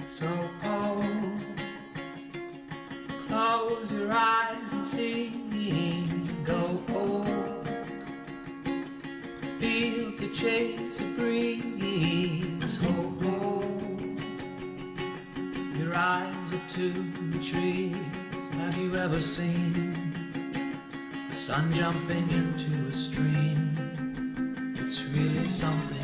So cold. Close your eyes and see me go old. Feels the chase a breeze. Hold your eyes up to the trees. Have you ever seen the sun jumping into a stream? It's really something.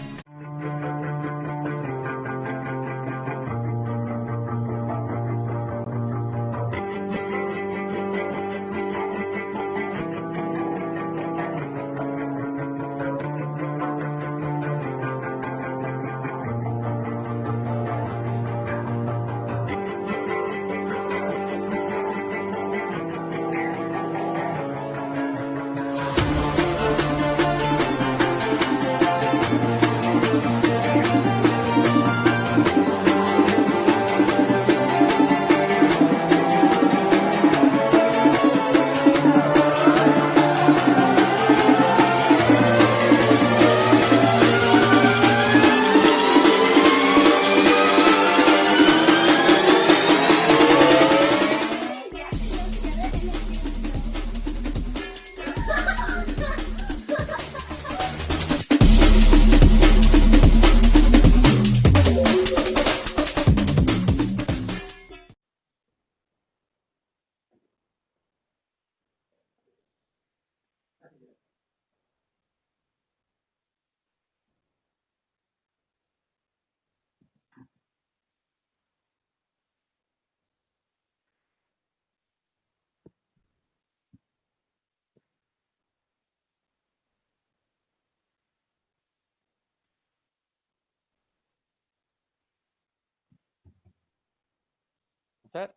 That?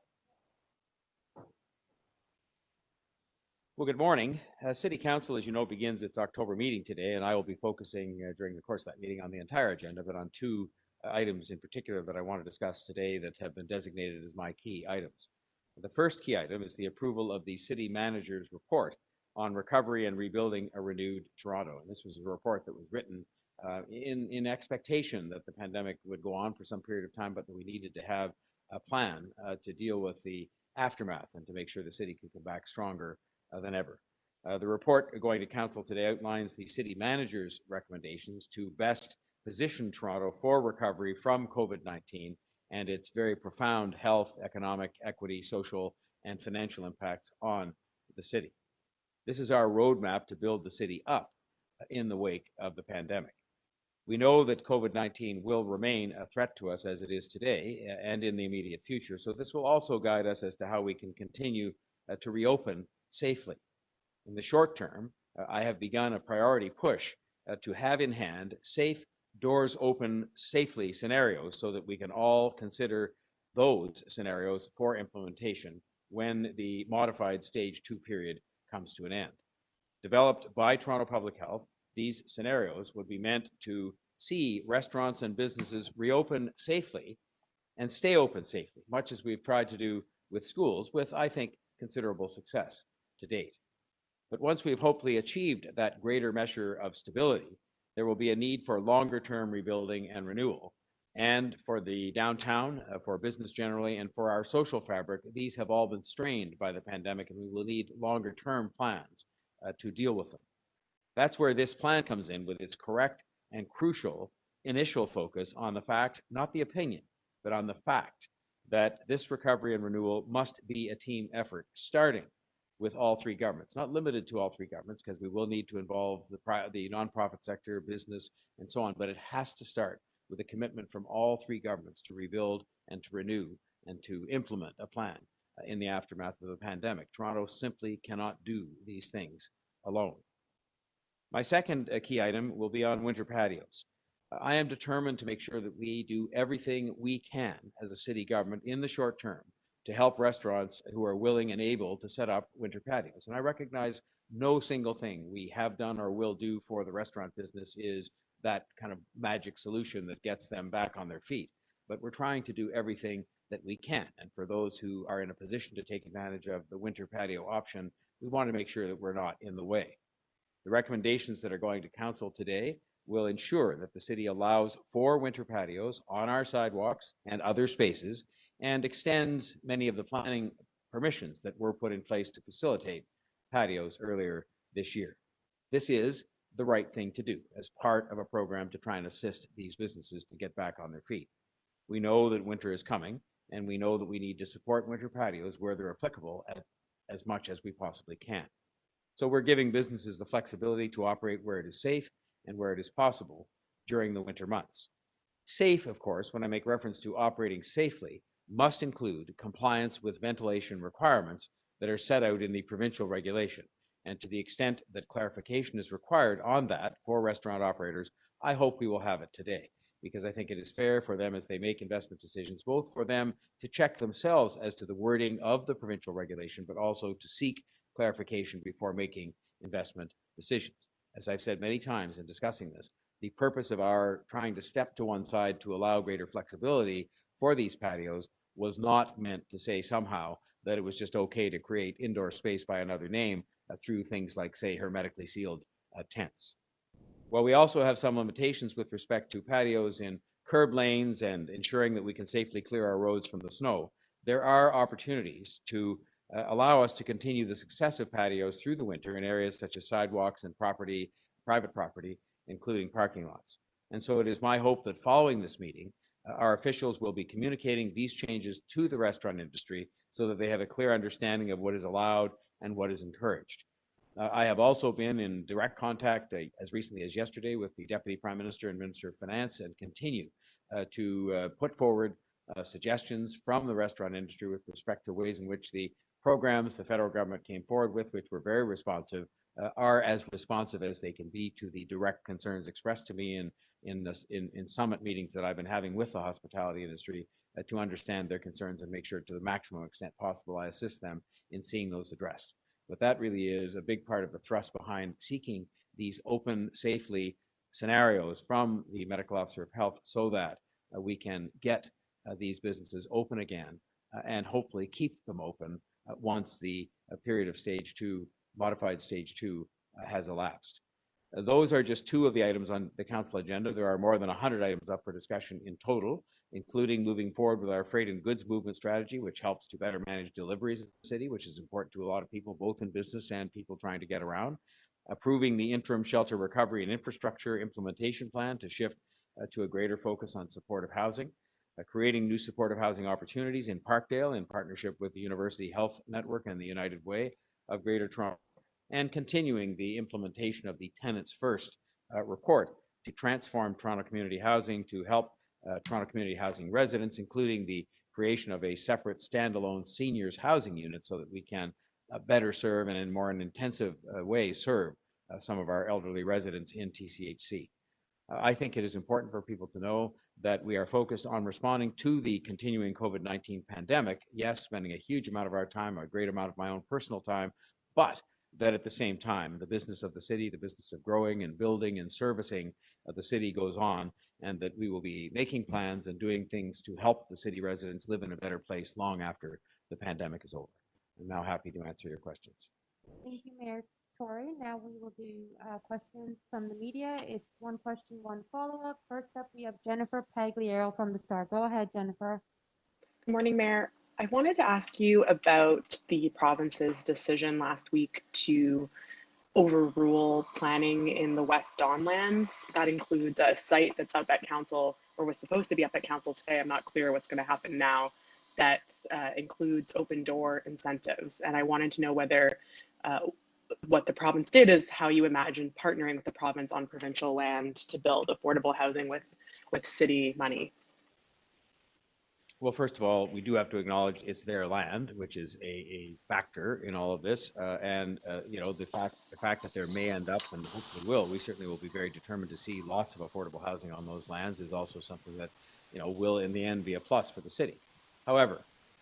Well, good morning. City Council, as you know, begins its October meeting today, and I will be focusing during the course of that meeting on the entire agenda, but on two items in particular that I want to discuss today that have been designated as my key items. The first key item is the approval of the City Manager's report on recovery and rebuilding a renewed Toronto. And this was a report that was written in expectation that the pandemic would go on for some period of time, but that we needed to have a plan to deal with the aftermath and to make sure the city could come back stronger than ever. The report going to council today outlines the city manager's recommendations to best position Toronto for recovery from COVID-19 and its very profound health, economic, equity, social, and financial impacts on the city. This is our roadmap to build the city up in the wake of the pandemic. We know that COVID-19 will remain a threat to us as it is today and in the immediate future. So this will also guide us as to how we can continue to reopen safely. In the short term, I have begun a priority push to have in hand safe, doors open safely scenarios so that we can all consider those scenarios for implementation when the modified stage 2 period comes to an end. Developed by Toronto Public Health, these scenarios would be meant to see restaurants and businesses reopen safely and stay open safely, much as we've tried to do with schools with, I think, considerable success to date. But once we've hopefully achieved that greater measure of stability, there will be a need for longer-term rebuilding and renewal. And for the downtown, for business generally, and for our social fabric, these have all been strained by the pandemic, and we will need longer-term plans to deal with them. That's where this plan comes in with its correct and crucial initial focus on the fact, not the opinion, but on the fact that this recovery and renewal must be a team effort, starting with all three governments, not limited to all three governments, because we will need to involve the nonprofit sector, business, and so on, but it has to start with a commitment from all three governments to rebuild and to renew and to implement a plan in the aftermath of the pandemic. Toronto simply cannot do these things alone. My second key item will be on winter patios. I am determined to make sure that we do everything we can as a city government in the short term to help restaurants who are willing and able to set up winter patios. And I recognize no single thing we have done or will do for the restaurant business is that kind of magic solution that gets them back on their feet. But we're trying to do everything that we can. And for those who are in a position to take advantage of the winter patio option, we want to make sure that we're not in the way. The recommendations that are going to council today will ensure that the city allows for winter patios on our sidewalks and other spaces and extends many of the planning permissions that were put in place to facilitate patios earlier this year. This is the right thing to do as part of a program to try and assist these businesses to get back on their feet. We know that winter is coming, and we know that we need to support winter patios where they're applicable as much as we possibly can. So we're giving businesses the flexibility to operate where it is safe and where it is possible during the winter months. Safe, of course, when I make reference to operating safely, must include compliance with ventilation requirements that are set out in the provincial regulation. And to the extent that clarification is required on that for restaurant operators, I hope we will have it today, because I think it is fair for them as they make investment decisions, both for them to check themselves as to the wording of the provincial regulation, but also to seek clarification before making investment decisions. As I've said many times in discussing this, the purpose of our trying to step to one side to allow greater flexibility for these patios was not meant to say somehow that it was just okay to create indoor space by another name through things like, say, hermetically sealed tents. While we also have some limitations with respect to patios in curb lanes and ensuring that we can safely clear our roads from the snow, there are opportunities to allow us to continue the success of patios through the winter in areas such as sidewalks and private property, including parking lots. And so it is my hope that following this meeting, our officials will be communicating these changes to the restaurant industry so that they have a clear understanding of what is allowed and what is encouraged. I have also been in direct contact as recently as yesterday with the Deputy Prime Minister and Minister of Finance, and continue to put forward suggestions from the restaurant industry with respect to ways in which the programs the federal government came forward with, which were very responsive, are as responsive as they can be to the direct concerns expressed to me in summit meetings that I've been having with the hospitality industry to understand their concerns and make sure to the maximum extent possible I assist them in seeing those addressed. But that really is a big part of the thrust behind seeking these open safely scenarios from the medical officer of health so that we can get these businesses open again and hopefully keep them open once the period of stage 2, modified stage 2, has elapsed. Those are just two of the items on the council agenda. There are more than 100 items up for discussion in total, including moving forward with our freight and goods movement strategy, which helps to better manage deliveries in the city, which is important to a lot of people, both in business and people trying to get around. Approving the interim shelter recovery and infrastructure implementation plan to shift to a greater focus on supportive housing. Creating new supportive housing opportunities in Parkdale in partnership with the University Health Network and the United Way of Greater Toronto, and continuing the implementation of the Tenants First report to transform Toronto community housing to help Toronto community housing residents, including the creation of a separate standalone seniors housing unit so that we can better serve and in more an intensive way serve some of our elderly residents in TCHC. I think it is important for people to know that we are focused on responding to the continuing COVID-19 pandemic. Yes, spending a huge amount of our time, a great amount of my own personal time, but that at the same time, the business of the city, the business of growing and building and servicing the city goes on, and that we will be making plans and doing things to help the city residents live in a better place long after the pandemic is over. I'm now happy to answer your questions. Thank you, Mayor Tory. Now we will do questions from the media. It's one question, one follow-up. First up, we have Jennifer Pagliaro from the Star. Go ahead, Jennifer. Good morning, Mayor. I wanted to ask you about the province's decision last week to overrule planning in the West Don lands. That includes a site that's up at council, or was supposed to be up at council today. I'm not clear what's going to happen now. That includes open door incentives. And I wanted to know whether what the province did is how you imagine partnering with the province on provincial land to build affordable housing with city money. Well, first of all, we do have to acknowledge it's their land, which is a factor in all of this. You know, the fact that there may end up, and hopefully will, we certainly will be very determined to see lots of affordable housing on those lands, is also something that, you know, will in the end be a plus for the city. However,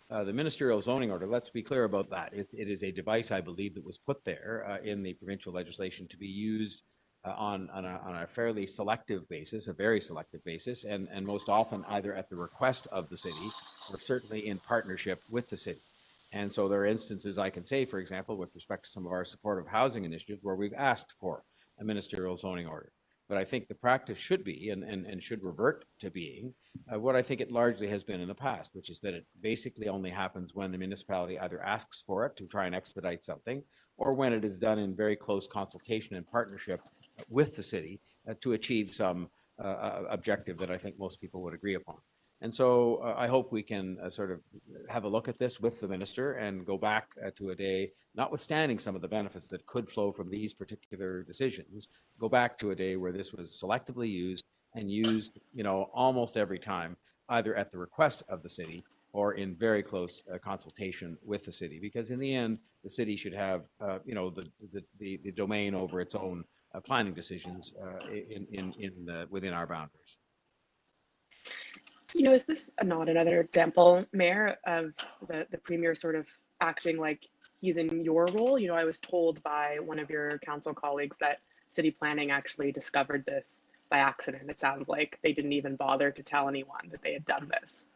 the ministerial zoning order, let's be clear about that. It is a device, I believe, that was put there in the provincial legislation to be used on a fairly selective basis, a very selective basis, and most often either at the request of the city or certainly in partnership with the city. And so there are instances I can say, for example, with respect to some of our supportive housing initiatives where we've asked for a ministerial zoning order. but I think the practice should be and should revert to being what I think it largely has been in the past, which is that it basically only happens when the municipality either asks for it to try and expedite something, or when it is done in very close consultation and partnership with the city to achieve some objective that I think most people would agree upon. And so I hope we can sort of have a look at this with the minister and go back to a day, notwithstanding some of the benefits that could flow from these particular decisions, go back to a day where this was selectively used and used, almost every time, either at the request of the city or in very close consultation with the city. Because in the end, the city should have, the domain over its own planning decisions within our boundaries. Is this not another example, Mayor, of the Premier sort of acting like he's in your role? I was told by one of your council colleagues that city planning actually discovered this by accident. It sounds like they didn't even bother to tell anyone that they had done this.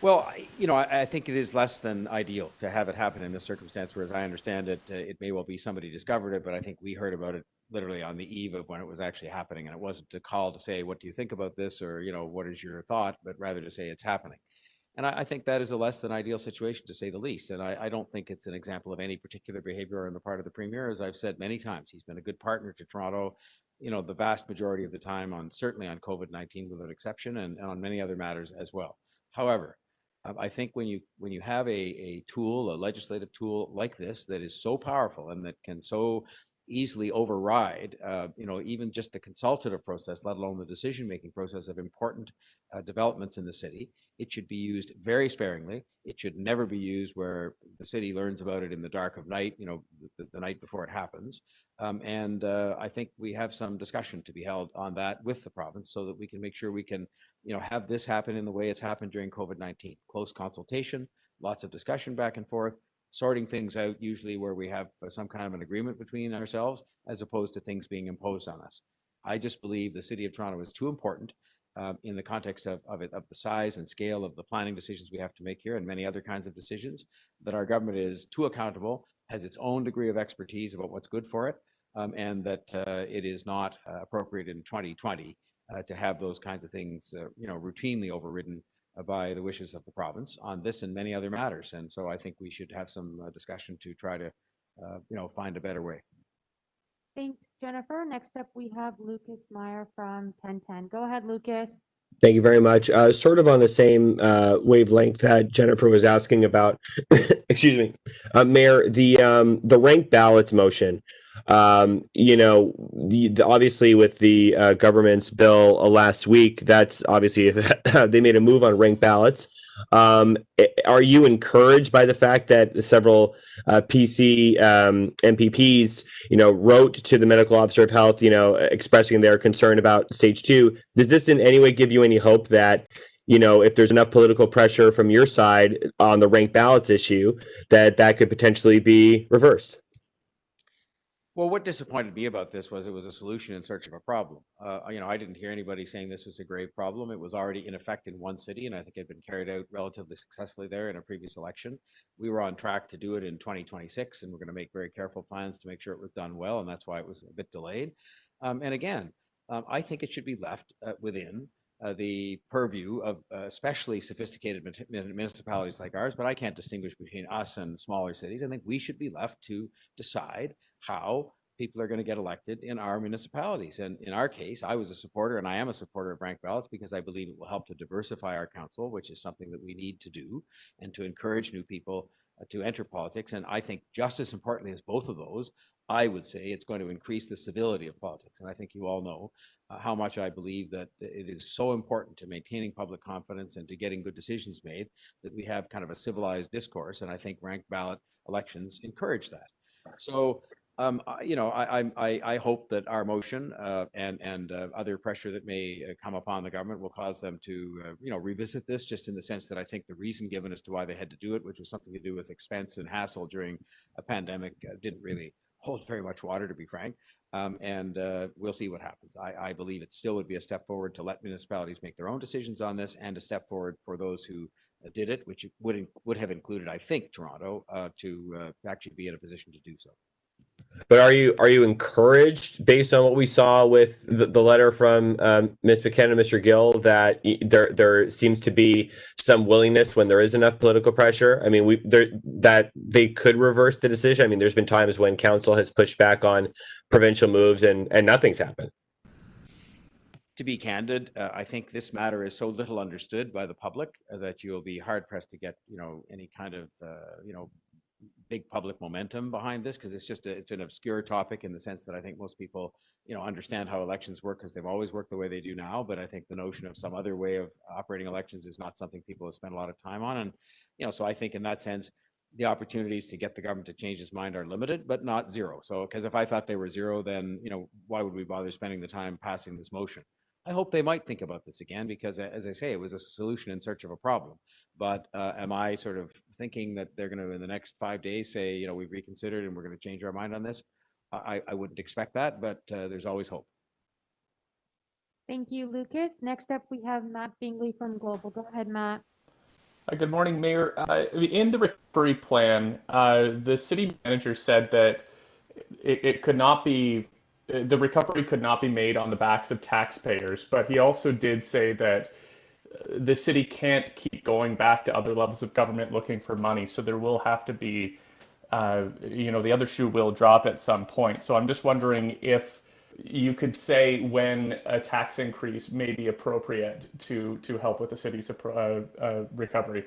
Well, I think it is less than ideal to have it happen in this circumstance, whereas I understand it, it may well be somebody discovered it, but I think we heard about it literally on the eve of when it was actually happening. And it wasn't a call to say, what do you think about this? Or, what is your thought? But rather to say it's happening. And I think that is a less than ideal situation, to say the least. And I don't think it's an example of any particular behavior on the part of the Premier. As I've said many times, he's been a good partner to Toronto, the vast majority of the time, certainly on COVID-19 without exception, and on many other matters as well. However, I think when you have a tool, a legislative tool like this that is so powerful and that can so easily override, even just the consultative process, let alone the decision-making process of important developments in the city, it should be used very sparingly. It should never be used where the city learns about it in the dark of night, the night before it happens. I think we have some discussion to be held on that with the province so that we can make sure we can, have this happen in the way it's happened during COVID-19. Close consultation, lots of discussion back and forth, sorting things out usually where we have some kind of an agreement between ourselves, as opposed to things being imposed on us. I just believe the City of Toronto is too important in the context of the size and scale of the planning decisions we have to make here and many other kinds of decisions, that our government is too accountable, has its own degree of expertise about what's good for it, and that it is not appropriate in 2020 to have those kinds of things, routinely overridden by the wishes of the province on this and many other matters. And so I think we should have some discussion to try to, find a better way. Thanks, Jennifer. Next up, we have Lucas Meyer from 1010. Go ahead, Lucas. Thank you very much. Sort of on the same wavelength that Jennifer was asking about. Excuse me, Mayor. The ranked ballots motion. Obviously with the government's bill last week, that's obviously they made a move on ranked ballots. Are you encouraged by the fact that several PC MPPs, wrote to the medical officer of health, expressing their concern about stage 2? Does this in any way give you any hope that, if there's enough political pressure from your side on the ranked ballots issue, that could potentially be reversed? Well, what disappointed me about this was it was a solution in search of a problem. I didn't hear anybody saying this was a grave problem. It was already in effect in one city, and I think it had been carried out relatively successfully there in a previous election. We were on track to do it in 2026, and we're going to make very careful plans to make sure it was done well, and that's why it was a bit delayed. And again, I think it should be left within the purview of especially sophisticated municipalities like ours, but I can't distinguish between us and smaller cities. I think we should be left to decide how people are going to get elected in our municipalities. And in our case, I was a supporter, and I am a supporter of ranked ballots, because I believe it will help to diversify our council, which is something that we need to do, and to encourage new people to enter politics. And I think just as importantly as both of those, I would say it's going to increase the civility of politics. And I think you all know how much I believe that it is so important to maintaining public confidence and to getting good decisions made that we have kind of a civilized discourse. And I think ranked ballot elections encourage that. So I hope that our motion and other pressure that may come upon the government will cause them to, revisit this, just in the sense that I think the reason given as to why they had to do it, which was something to do with expense and hassle during a pandemic, didn't really hold very much water, to be frank. We'll see what happens. I believe it still would be a step forward to let municipalities make their own decisions on this, and a step forward for those who did it, which would have included, I think, Toronto, to actually be in a position to do so. But are you encouraged based on what we saw with the letter from Ms. McKenna and Mr. Gill that there seems to be some willingness when there is enough political pressure? I mean, that they could reverse the decision. I mean, there's been times when council has pushed back on provincial moves and nothing's happened. To be candid, I think this matter is so little understood by the public that you'll be hard pressed to get, any kind of, big public momentum behind this, because it's an obscure topic in the sense that I think most people, understand how elections work because they've always worked the way they do now. But I think the notion of some other way of operating elections is not something people have spent a lot of time on. And, so I think in that sense, the opportunities to get the government to change its mind are limited, but not zero. So, because if I thought they were zero, then, why would we bother spending the time passing this motion? I hope they might think about this again because, as I say, it was a solution in search of a problem. But am I sort of thinking that they're going to, in the next 5 days, say, we've reconsidered and we're going to change our mind on this? I wouldn't expect that, but there's always hope. Thank you, Lucas. Next up, we have Matt Bingley from Global. Go ahead, Matt. Good morning, Mayor. In the recovery plan, the city manager said that it could not be, the recovery could not be made on the backs of taxpayers, but he also did say that the city can't keep going back to other levels of government looking for money. So there will have to be, the other shoe will drop at some point. So I'm just wondering if you could say when a tax increase may be appropriate to help with the city's recovery.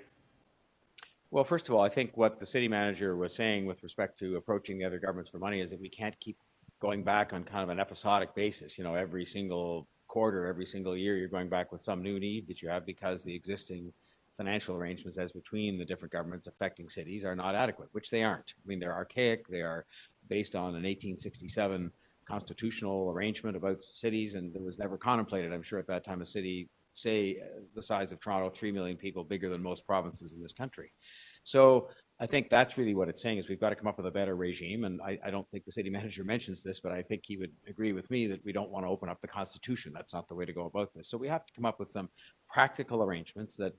Well, first of all, I think what the city manager was saying with respect to approaching the other governments for money is that we can't keep going back on kind of an episodic basis. Every single quarter, every single year, you're going back with some new need that you have because the existing financial arrangements as between the different governments affecting cities are not adequate, which they aren't. I mean, they're archaic. They are based on an 1867 constitutional arrangement about cities, and it was never contemplated, I'm sure, at that time, a city, say, the size of Toronto, 3 million people, bigger than most provinces in this country. So I think that's really what it's saying is we've got to come up with a better regime. And I don't think the city manager mentions this, but I think he would agree with me that we don't want to open up the Constitution. That's not the way to go about this. So we have to come up with some practical arrangements that,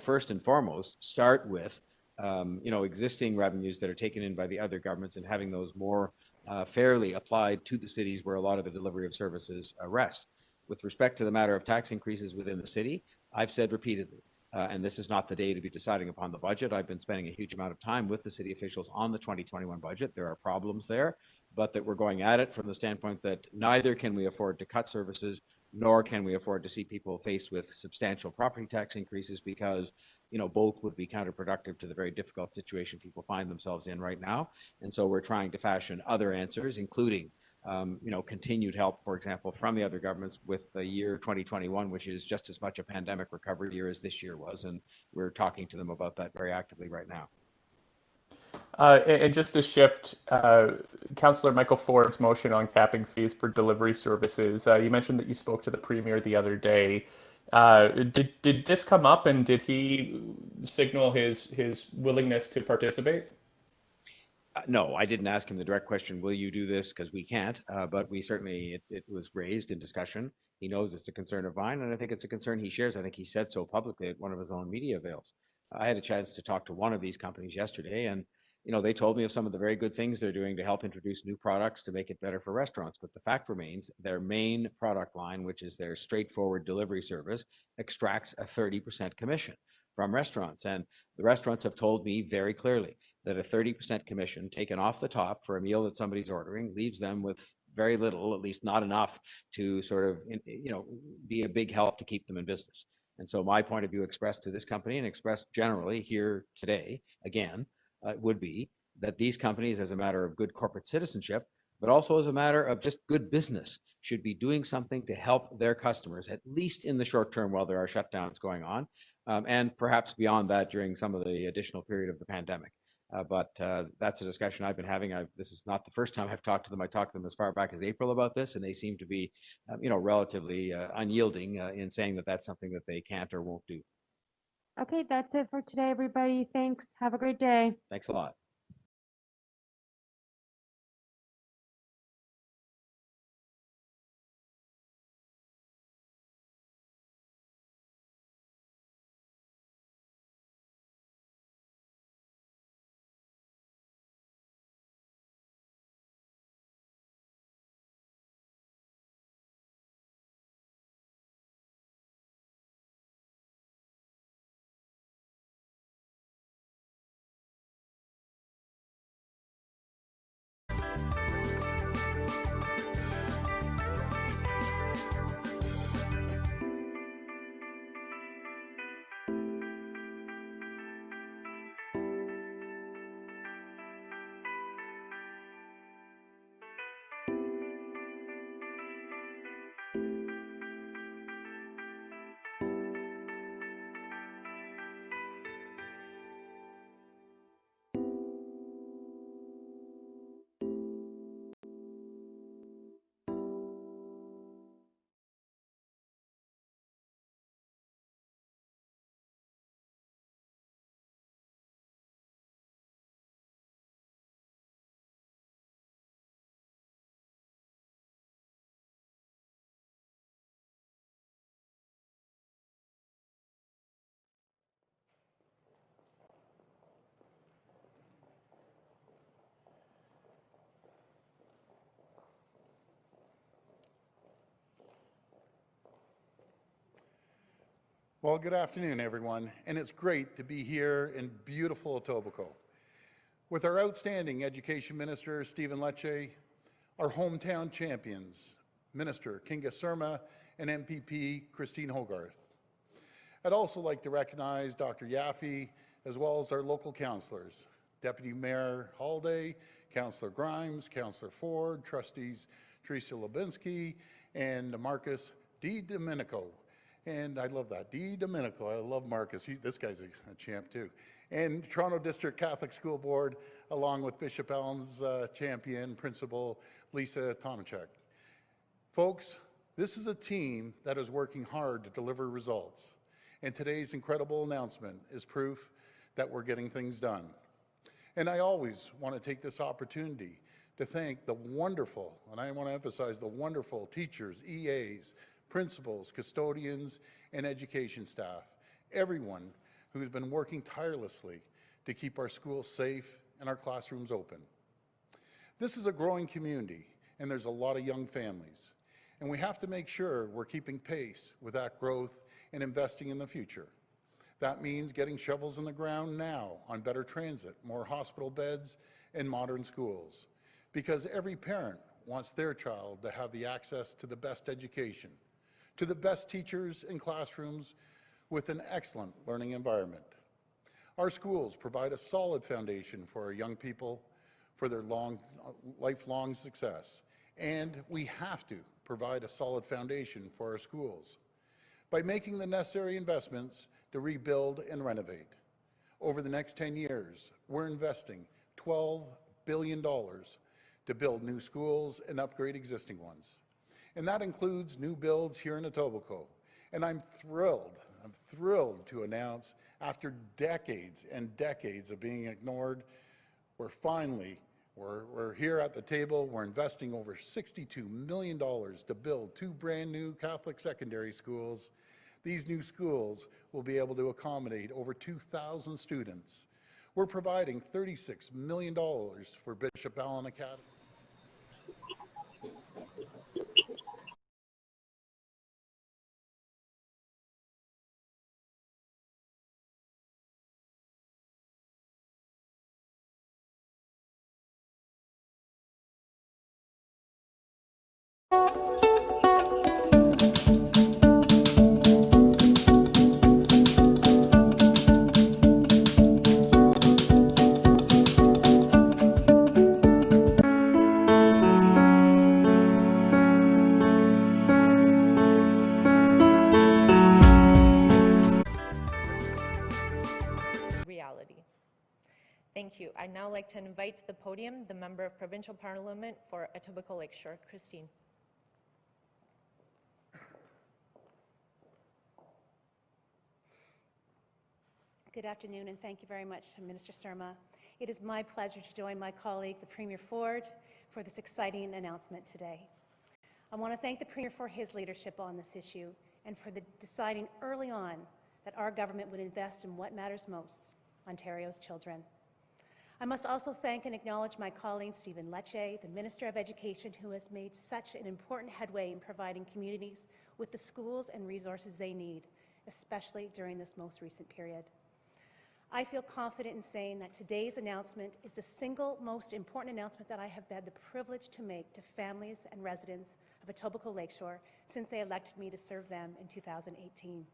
first and foremost, start with, existing revenues that are taken in by the other governments and having those more fairly applied to the cities where a lot of the delivery of services rest. With respect to the matter of tax increases within the city, I've said repeatedly, and this is not the day to be deciding upon the budget. I've been spending a huge amount of time with the city officials on the 2021 budget. There are problems there, but that we're going at it from the standpoint that neither can we afford to cut services, nor can we afford to see people faced with substantial property tax increases because, both would be counterproductive to the very difficult situation people find themselves in right now. And so we're trying to fashion other answers, including continued help, for example, from the other governments with the year 2021, which is just as much a pandemic recovery year as this year was. And we're talking to them about that very actively right now. And just to shift, Councillor Michael Ford's motion on capping fees for delivery services, you mentioned that you spoke to the Premier the other day. Did this come up and did he signal his willingness to participate? No, I didn't ask him the direct question, will you do this? Because we can't, but we certainly, it was raised in discussion. He knows it's a concern of mine, and I think it's a concern he shares. I think he said so publicly at one of his own media avails. I had a chance to talk to one of these companies yesterday, and they told me of some of the very good things they're doing to help introduce new products to make it better for restaurants. But the fact remains, their main product line, which is their straightforward delivery service, extracts a 30% commission from restaurants. And the restaurants have told me very clearly that a 30% commission taken off the top for a meal that somebody's ordering leaves them with very little, at least not enough to sort of, be a big help to keep them in business. And so my point of view expressed to this company and expressed generally here today, again, would be that these companies, as a matter of good corporate citizenship, but also as a matter of just good business, should be doing something to help their customers, at least in the short term while there are shutdowns going on, and perhaps beyond that during some of the additional period of the pandemic. But that's a discussion I've been having. This is not the first time I've talked to them. I talked to them as far back as April about this, and they seem to be, relatively unyielding in saying that that's something that they can't or won't do. Okay, that's it for today, everybody. Thanks. Have a great day. Thanks a lot. Well, good afternoon, everyone, and it's great to be here in beautiful Etobicoke with our outstanding Education Minister, Stephen Lecce, our hometown champions, Minister Kinga Surma, and MPP Christine Hogarth. I'd also like to recognize Dr. Yaffe, as well as our local councillors, Deputy Mayor Holiday, Councillor Grimes, Councillor Ford, Trustees Teresa Lubinsky, and Marcus D. Domenico. And I love that, D. Domenico. I love Marcus. This guy's a champ too. And Toronto District Catholic School Board, along with Bishop Allen's champion, Principal Lisa Tomachek. Folks, this is a team that is working hard to deliver results. And today's incredible announcement is proof that we're getting things done. And I always want to take this opportunity to thank the wonderful, and I want to emphasize the wonderful teachers, EAs, principals, custodians, and education staff, everyone who's been working tirelessly to keep our schools safe and our classrooms open. This is a growing community, and there's a lot of young families, and we have to make sure we're keeping pace with that growth and investing in the future. That means getting shovels in the ground now on better transit, more hospital beds, and modern schools, because every parent wants their child to have the access to the best education, to the best teachers and classrooms with an excellent learning environment. Our schools provide a solid foundation for our young people for their lifelong success, and we have to provide a solid foundation for our schools by making the necessary investments to rebuild and renovate. Over the next 10 years, we're investing $12 billion to build new schools and upgrade existing ones. And that includes new builds here in Etobicoke. And I'm thrilled to announce, after decades and decades of being ignored, we're here at the table. We're investing over $62 million to build 2 brand new Catholic secondary schools. These new schools will be able to accommodate over 2,000 students. We're providing $36 million for Bishop Allen Academy. Reality. Thank you. I'd now like to invite to the podium the Member of Provincial Parliament for Etobicoke Lakeshore, Christine. Good afternoon, and thank you very much, Minister Surma. It is my pleasure to join my colleague, the Premier Ford, for this exciting announcement today. I want to thank the Premier for his leadership on this issue and for deciding early on that our government would invest in what matters most, Ontario's children. I must also thank and acknowledge my colleague, Stephen Lecce, the Minister of Education, who has made such an important headway in providing communities with the schools and resources they need, especially during this most recent period. I feel confident in saying that today's announcement is the single most important announcement that I have had the privilege to make to families and residents of Etobicoke Lakeshore since they elected me to serve them in 2018.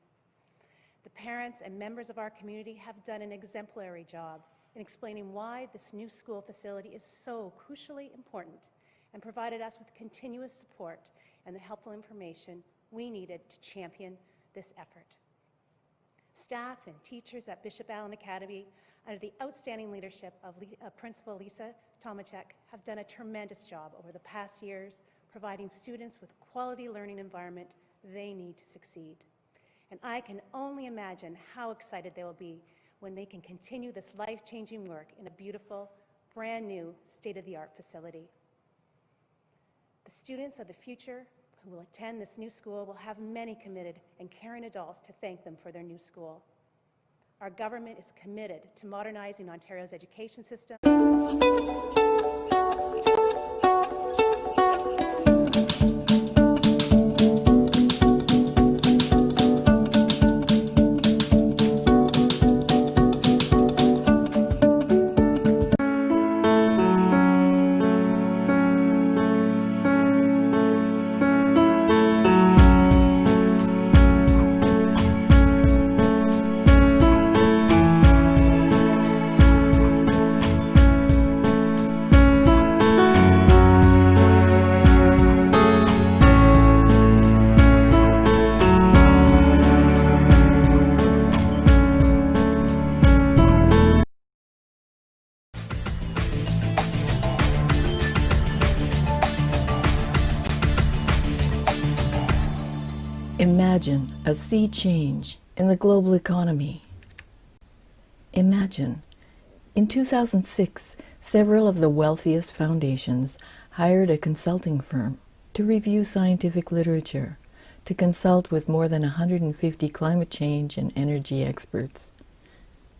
The parents and members of our community have done an exemplary job in explaining why this new school facility is so crucially important and provided us with continuous support and the helpful information we needed to champion this effort. Staff and teachers at Bishop Allen Academy, under the outstanding leadership of Principal Lisa Tomachek, have done a tremendous job over the past years providing students with quality learning environment they need to succeed. And I can only imagine how excited they will be when they can continue this life-changing work in a beautiful, brand new, state-of-the-art facility. The students of the future who will attend this new school will have many committed and caring adults to thank them for their new school. Our government is committed to modernizing Ontario's education system. Imagine a sea change in the global economy. Imagine, in 2006, several of the wealthiest foundations hired a consulting firm to review scientific literature, to consult with more than 150 climate change and energy experts,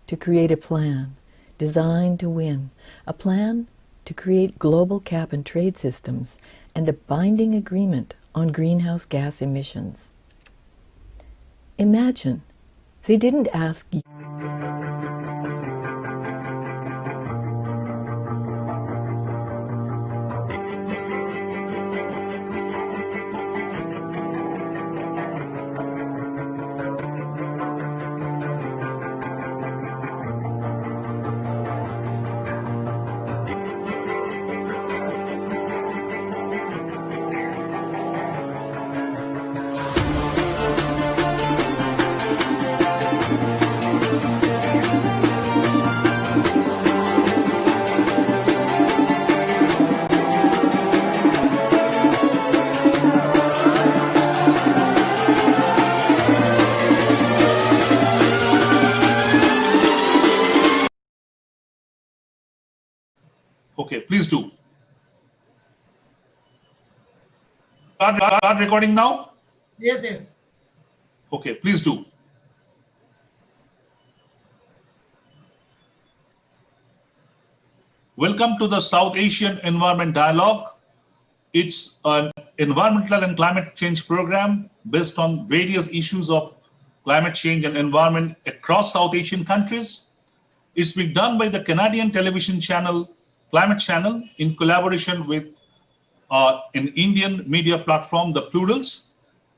to create a plan designed to win, a plan to create global cap and trade systems and a binding agreement on greenhouse gas emissions. Imagine, they didn't ask you. Okay, please do. Start recording now? Yes, yes. Okay, please do. Welcome to the South Asian Environment Dialogue. It's an environmental and climate change program based on various issues of climate change and environment across South Asian countries. It's being done by the Canadian television channel, Climate Channel, in collaboration with an Indian media platform, The Plurals.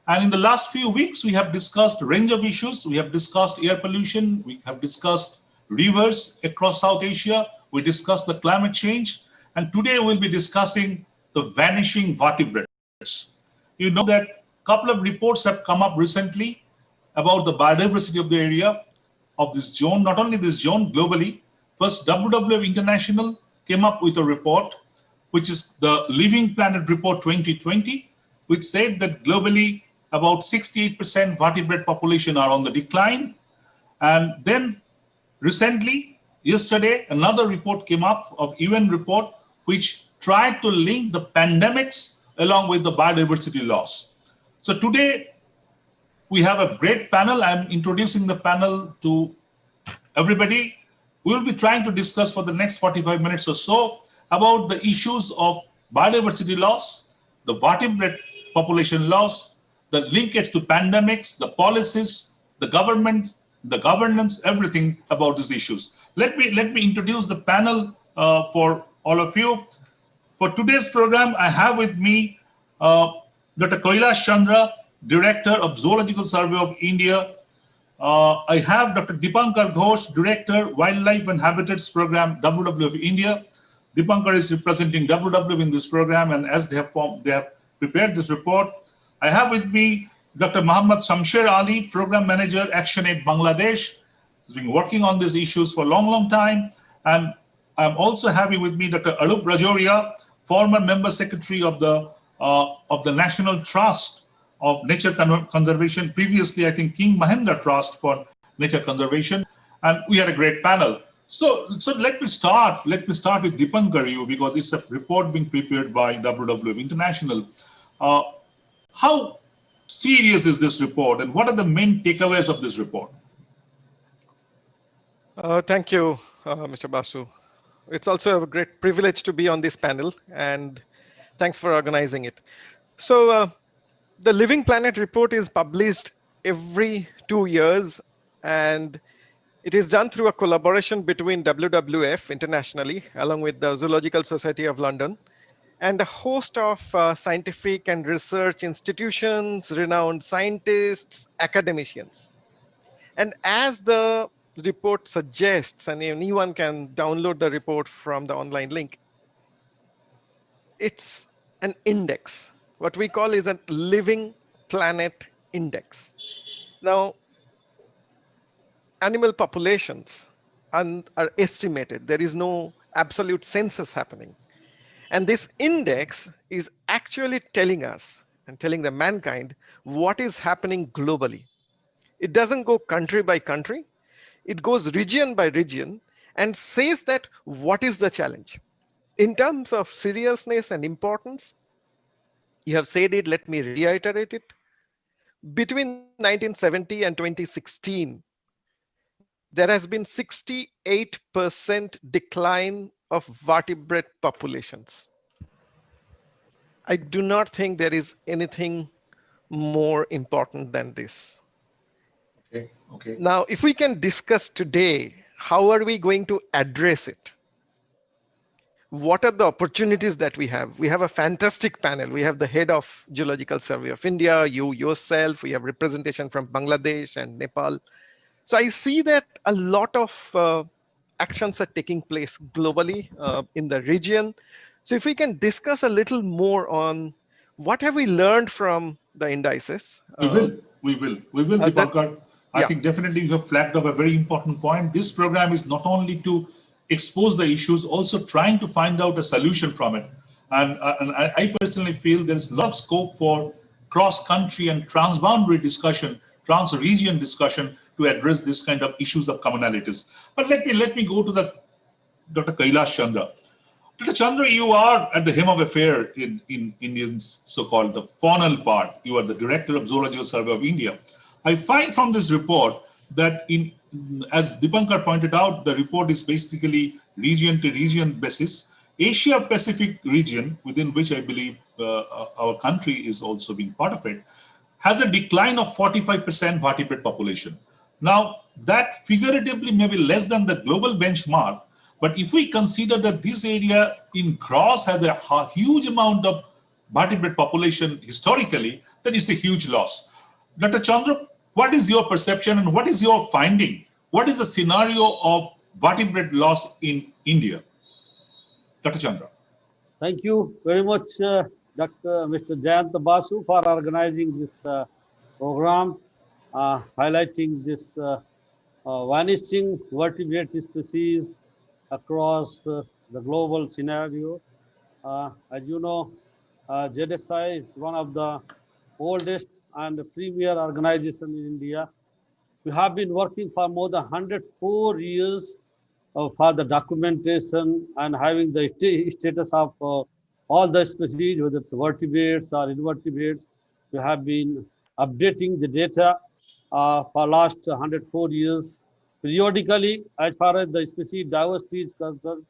And in the last few weeks, we have discussed a range of issues. We have discussed air pollution. We have discussed rivers across South Asia. We discussed the climate change. And today we'll be discussing the vanishing vertebrates. You know that a couple of reports have come up recently about the biodiversity of the area of this zone, not only this zone, globally. First, WWF International came up with a report, which is the Living Planet Report 2020, which said that globally about 68% vertebrate population are on the decline. And then recently, yesterday, another report came up of UN report, which tried to link the pandemics along with the biodiversity loss. So today, we have a great panel. I'm introducing the panel to everybody. We'll be trying to discuss for the next 45 minutes or so about the issues of biodiversity loss, the vertebrate population loss, the linkage to pandemics, the policies, the government, the governance, everything about these issues. Let me introduce the panel for all of you. For today's program, I have with me Dr. Kailash Chandra, Director of Zoological Survey of India. I have Dr. Dipankar Ghosh, Director, Wildlife and Habitats Program, WWF India. Dipankar is representing WWF in this program, and as they have prepared this report. I have with me Dr. Muhammad Shamsher Ali, Program Manager, ActionAid Bangladesh. He's been working on these issues for a long time. And I'm also having with me Dr. Arup Rajoria, former Member Secretary of the National Trust of Nature Conservation. Previously, I think King Mahendra Trust for Nature Conservation. And we had a great panel. So let me start with Dipankar, because it's a report being prepared by WWF International. How serious is this report, and what are the main takeaways of this report? Thank you, Mr. Basu. It's also a great privilege to be on this panel, and thanks for organizing it. So the Living Planet report is published every 2 years, and it is done through a collaboration between WWF internationally, along with the Zoological Society of London, and a host of scientific and research institutions, renowned scientists, academicians. And as the report suggests, and anyone can download the report from the online link, it's an index. What we call is a Living Planet Index. Now, animal populations are estimated. There is no absolute census happening. And this index is actually telling us and telling the mankind what is happening globally. It doesn't go country by country. It goes region by region and says that what is the challenge. In terms of seriousness and importance, you have said it, let me reiterate it. Between 1970 and 2016, there has been 68% decline of vertebrate populations. I do not think there is anything more important than this. Okay. Now, if we can discuss today, how are we going to address it? What are the opportunities that we have? We have a fantastic panel. We have the head of Geological Survey of India, you yourself, we have representation from Bangladesh and Nepal. So I see that a lot of actions are taking place globally in the region. So if we can discuss a little more on what have we learned from the indices? We will, Deepankar. I think definitely you have flagged up a very important point. This program is not only to expose the issues, also trying to find out a solution from it. And I personally feel there's a lot of scope for cross-country and transboundary discussion, trans-region discussion to address this kind of issues of commonalities. But let me go to the Dr. Kailash Chandra. Dr. Chandra, you are at the hem of affair in Indians, so-called the faunal part. You are the Director of Zoological Survey of India. I find from this report that as Deepankar pointed out, the report is basically region to region basis. Asia Pacific region, within which I believe our country is also being part of it, has a decline of 45% vertebrate population. Now, that figuratively may be less than the global benchmark, but if we consider that this area in gross has a huge amount of vertebrate population historically, then it's a huge loss. Dr. Chandra, what is your perception and what is your finding? What is the scenario of vertebrate loss in India? Dr. Chandra. Thank you very much, Mr. Jayanta Basu, for organizing this program, highlighting this vanishing vertebrate species across the global scenario. As you know, ZSI is one of the oldest and premier organization in India. We have been working for more than 104 years for the documentation and having the status of all the species, whether it's vertebrates or invertebrates. We have been updating the data for last 104 years. Periodically, as far as the species diversity is concerned,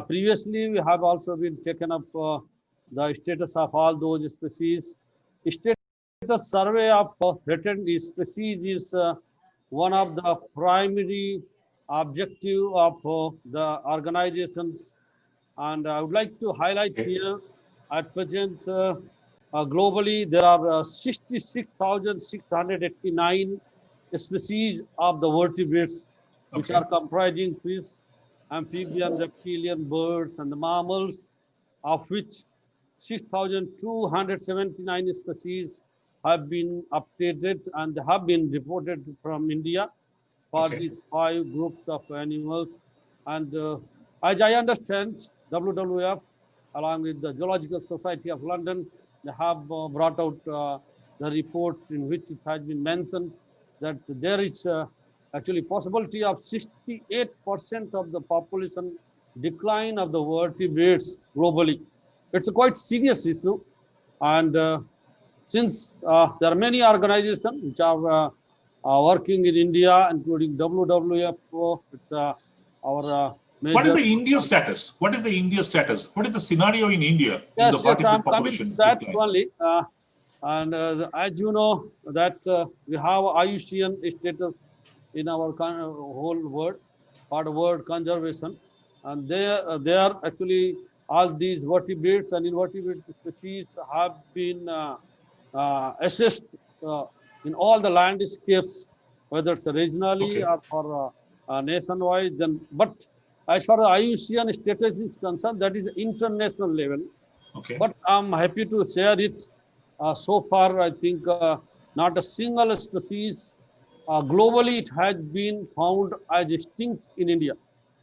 previously we have also been taken up the status of all those species. Status survey of threatened species is one of the primary objective of the organizations, and I would like to highlight here at present globally there are 66,689 species of the vertebrates, which are comprising fish, amphibian, reptilian, birds, and the mammals, of which 6,279 species have been updated and have been reported from India for these 5 groups of animals. And as I understand, WWF, along with the Zoological Society of London, they have brought out the report in which it has been mentioned that there is actually possibility of 68% of the population decline of the vertebrates globally. It's a quite serious issue, and since there are many organizations which are working in India, including WWF, it's our major. What is the India status? What is the India status? What is the scenario in India? Yes, in the yes, I'm coming population to that decline? only. And as you know, that we have IUCN status in our whole world, part of world conservation, and they are actually all these vertebrates and invertebrate species have been assessed in all the landscapes, whether it's regionally or nationwide. Then, but as far as IUCN status is concerned, that is international level. But I'm happy to share it. So far, I think not a single species globally it has been found as extinct in India.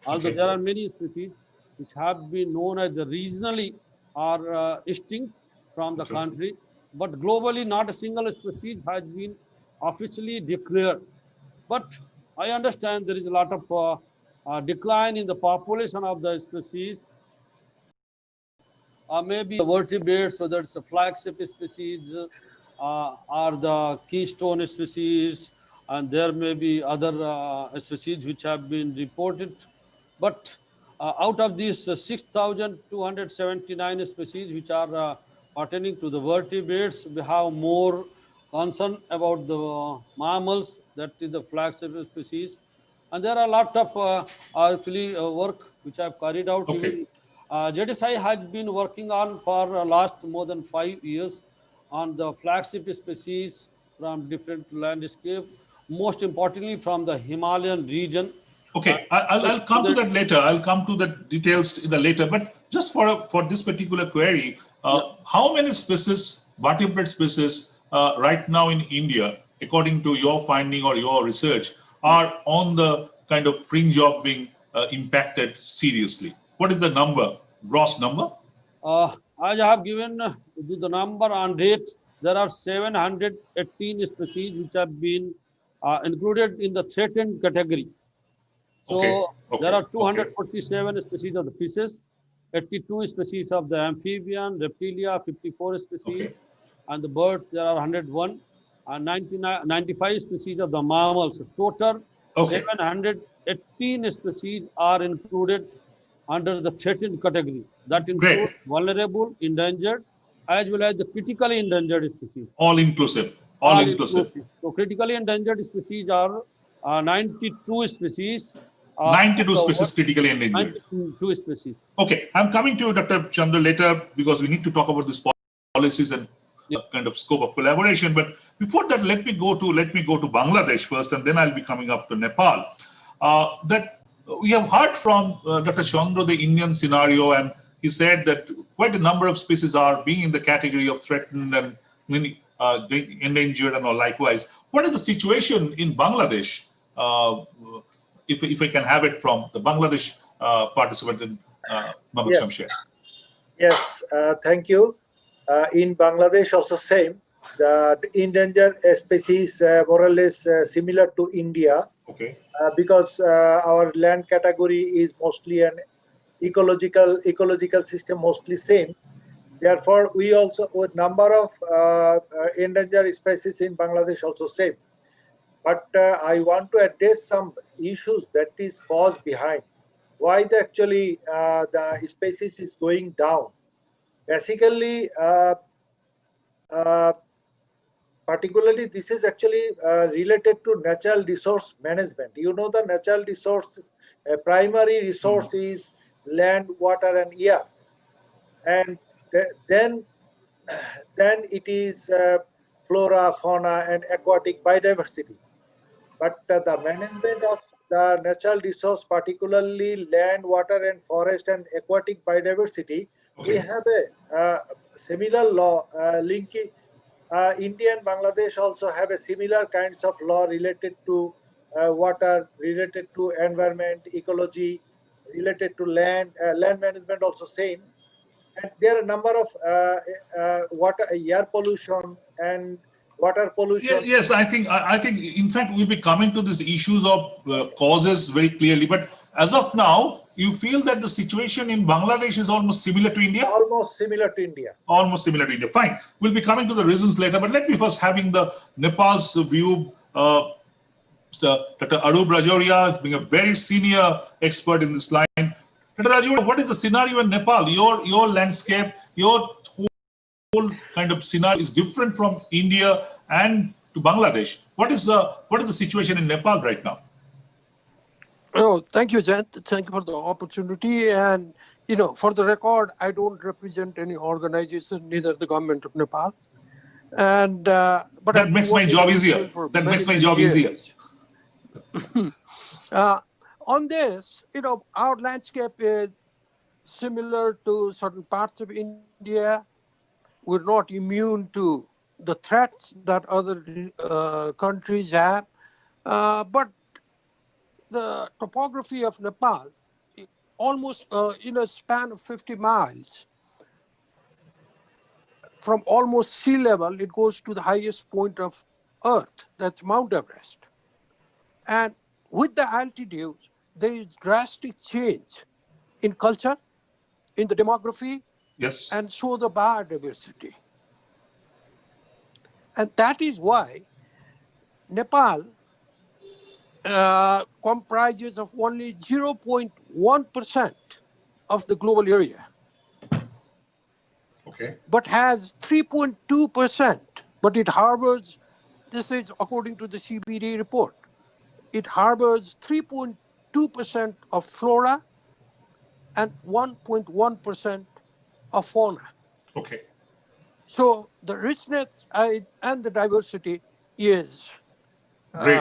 Although there are many species which have been known as the regionally are extinct from the country, but globally not a single species has been officially declared. But I understand there is a lot of decline in the population of the species. Maybe the vertebrates, so that's the flagship species, are the keystone species, and there may be other species which have been reported. But out of these 6,279 species which are pertaining to the vertebrates, we have more concern about the mammals, that is the flagship species. And there are a lot of work which I have carried out. Okay. Even JDSI has been working on for last more than 5 years on the flagship species from different landscape, most importantly from the Himalayan region. Okay, I'll come to that later. I'll come to the details in the later. But just for this particular query, how many species, vertebrate species, right now in India, according to your finding or your research, are on the kind of fringe of being impacted seriously? What is the number, gross number? As I have given the number on rates, there are 718 species which have been included in the threatened category. So there are 247 species of the fishes, 82 species of the amphibian, reptilia, 54 species, and the birds there are 101, and 95 species of the mammals. Total 718 species are included under the threatened category. That includes vulnerable, endangered, as well as the critically endangered species. All inclusive. All inclusive. So critically endangered species are 92 species. 92 species critically endangered. 92 species. Okay, I'm coming to Dr. Chandra later because we need to talk about these policies and kind of scope of collaboration. But before that, let me go to Bangladesh first, and then I'll be coming up to Nepal. That we have heard from Dr. Chandra the Indian scenario, and he said that quite a number of species are being in the category of threatened and many endangered and all likewise. What is the situation in Bangladesh? If I can have it from the Bangladesh participant, Mohammed Shamsher. Yes, thank you. In Bangladesh also same. The endangered species more or less similar to India. Okay. Because our land category is mostly an ecological system, mostly same. Therefore, we also with number of endangered species in Bangladesh also same. But I want to address some issues that is caused behind why actually the species is going down. Basically, particularly this is actually related to natural resource management. You know, the natural resource, primary resource is land, water, and air, and then it is flora, fauna, and aquatic biodiversity. But the management of the natural resource, particularly land, water, and forest and aquatic biodiversity, we have a similar law linking. India and Bangladesh also have a similar kinds of law related to water, related to environment, ecology, related to land. Land management also same. And there are a number of water, air pollution and water pollution. Yes, I think in fact we'll be coming to these issues of causes very clearly. But as of now, you feel that the situation in Bangladesh is almost similar to India? Almost similar to India. Almost similar to India. Fine. We'll be coming to the reasons later. But let me first having the Nepal's view. Dr. Arup Rajoria, being a very senior expert in this line. Dr. Rajoria, what is the scenario in Nepal? Your landscape, your whole kind of scenario is different from India and to Bangladesh. What is the situation in Nepal right now? Oh, thank you, Jayant. Thank you for the opportunity. And, you know, for the record, I don't represent any organization, neither the government of Nepal. And but that makes my job easier. That makes my job easier. On this, you know, our landscape is similar to certain parts of India. We're not immune to the threats that other countries have, but the topography of Nepal, almost in a span of 50 miles, from almost sea level, it goes to the highest point of Earth, that's Mount Everest. And with the altitude, there is drastic change in culture, in the demography, Yes. and so the biodiversity. And that is why Nepal comprises of only 0.1% of the global area. Okay. But has 3.2%, but it harbors, this is according to the CBD report, it harbors 3.2% of flora and 1.1% of fauna. Okay. So the richness and the diversity is, Great.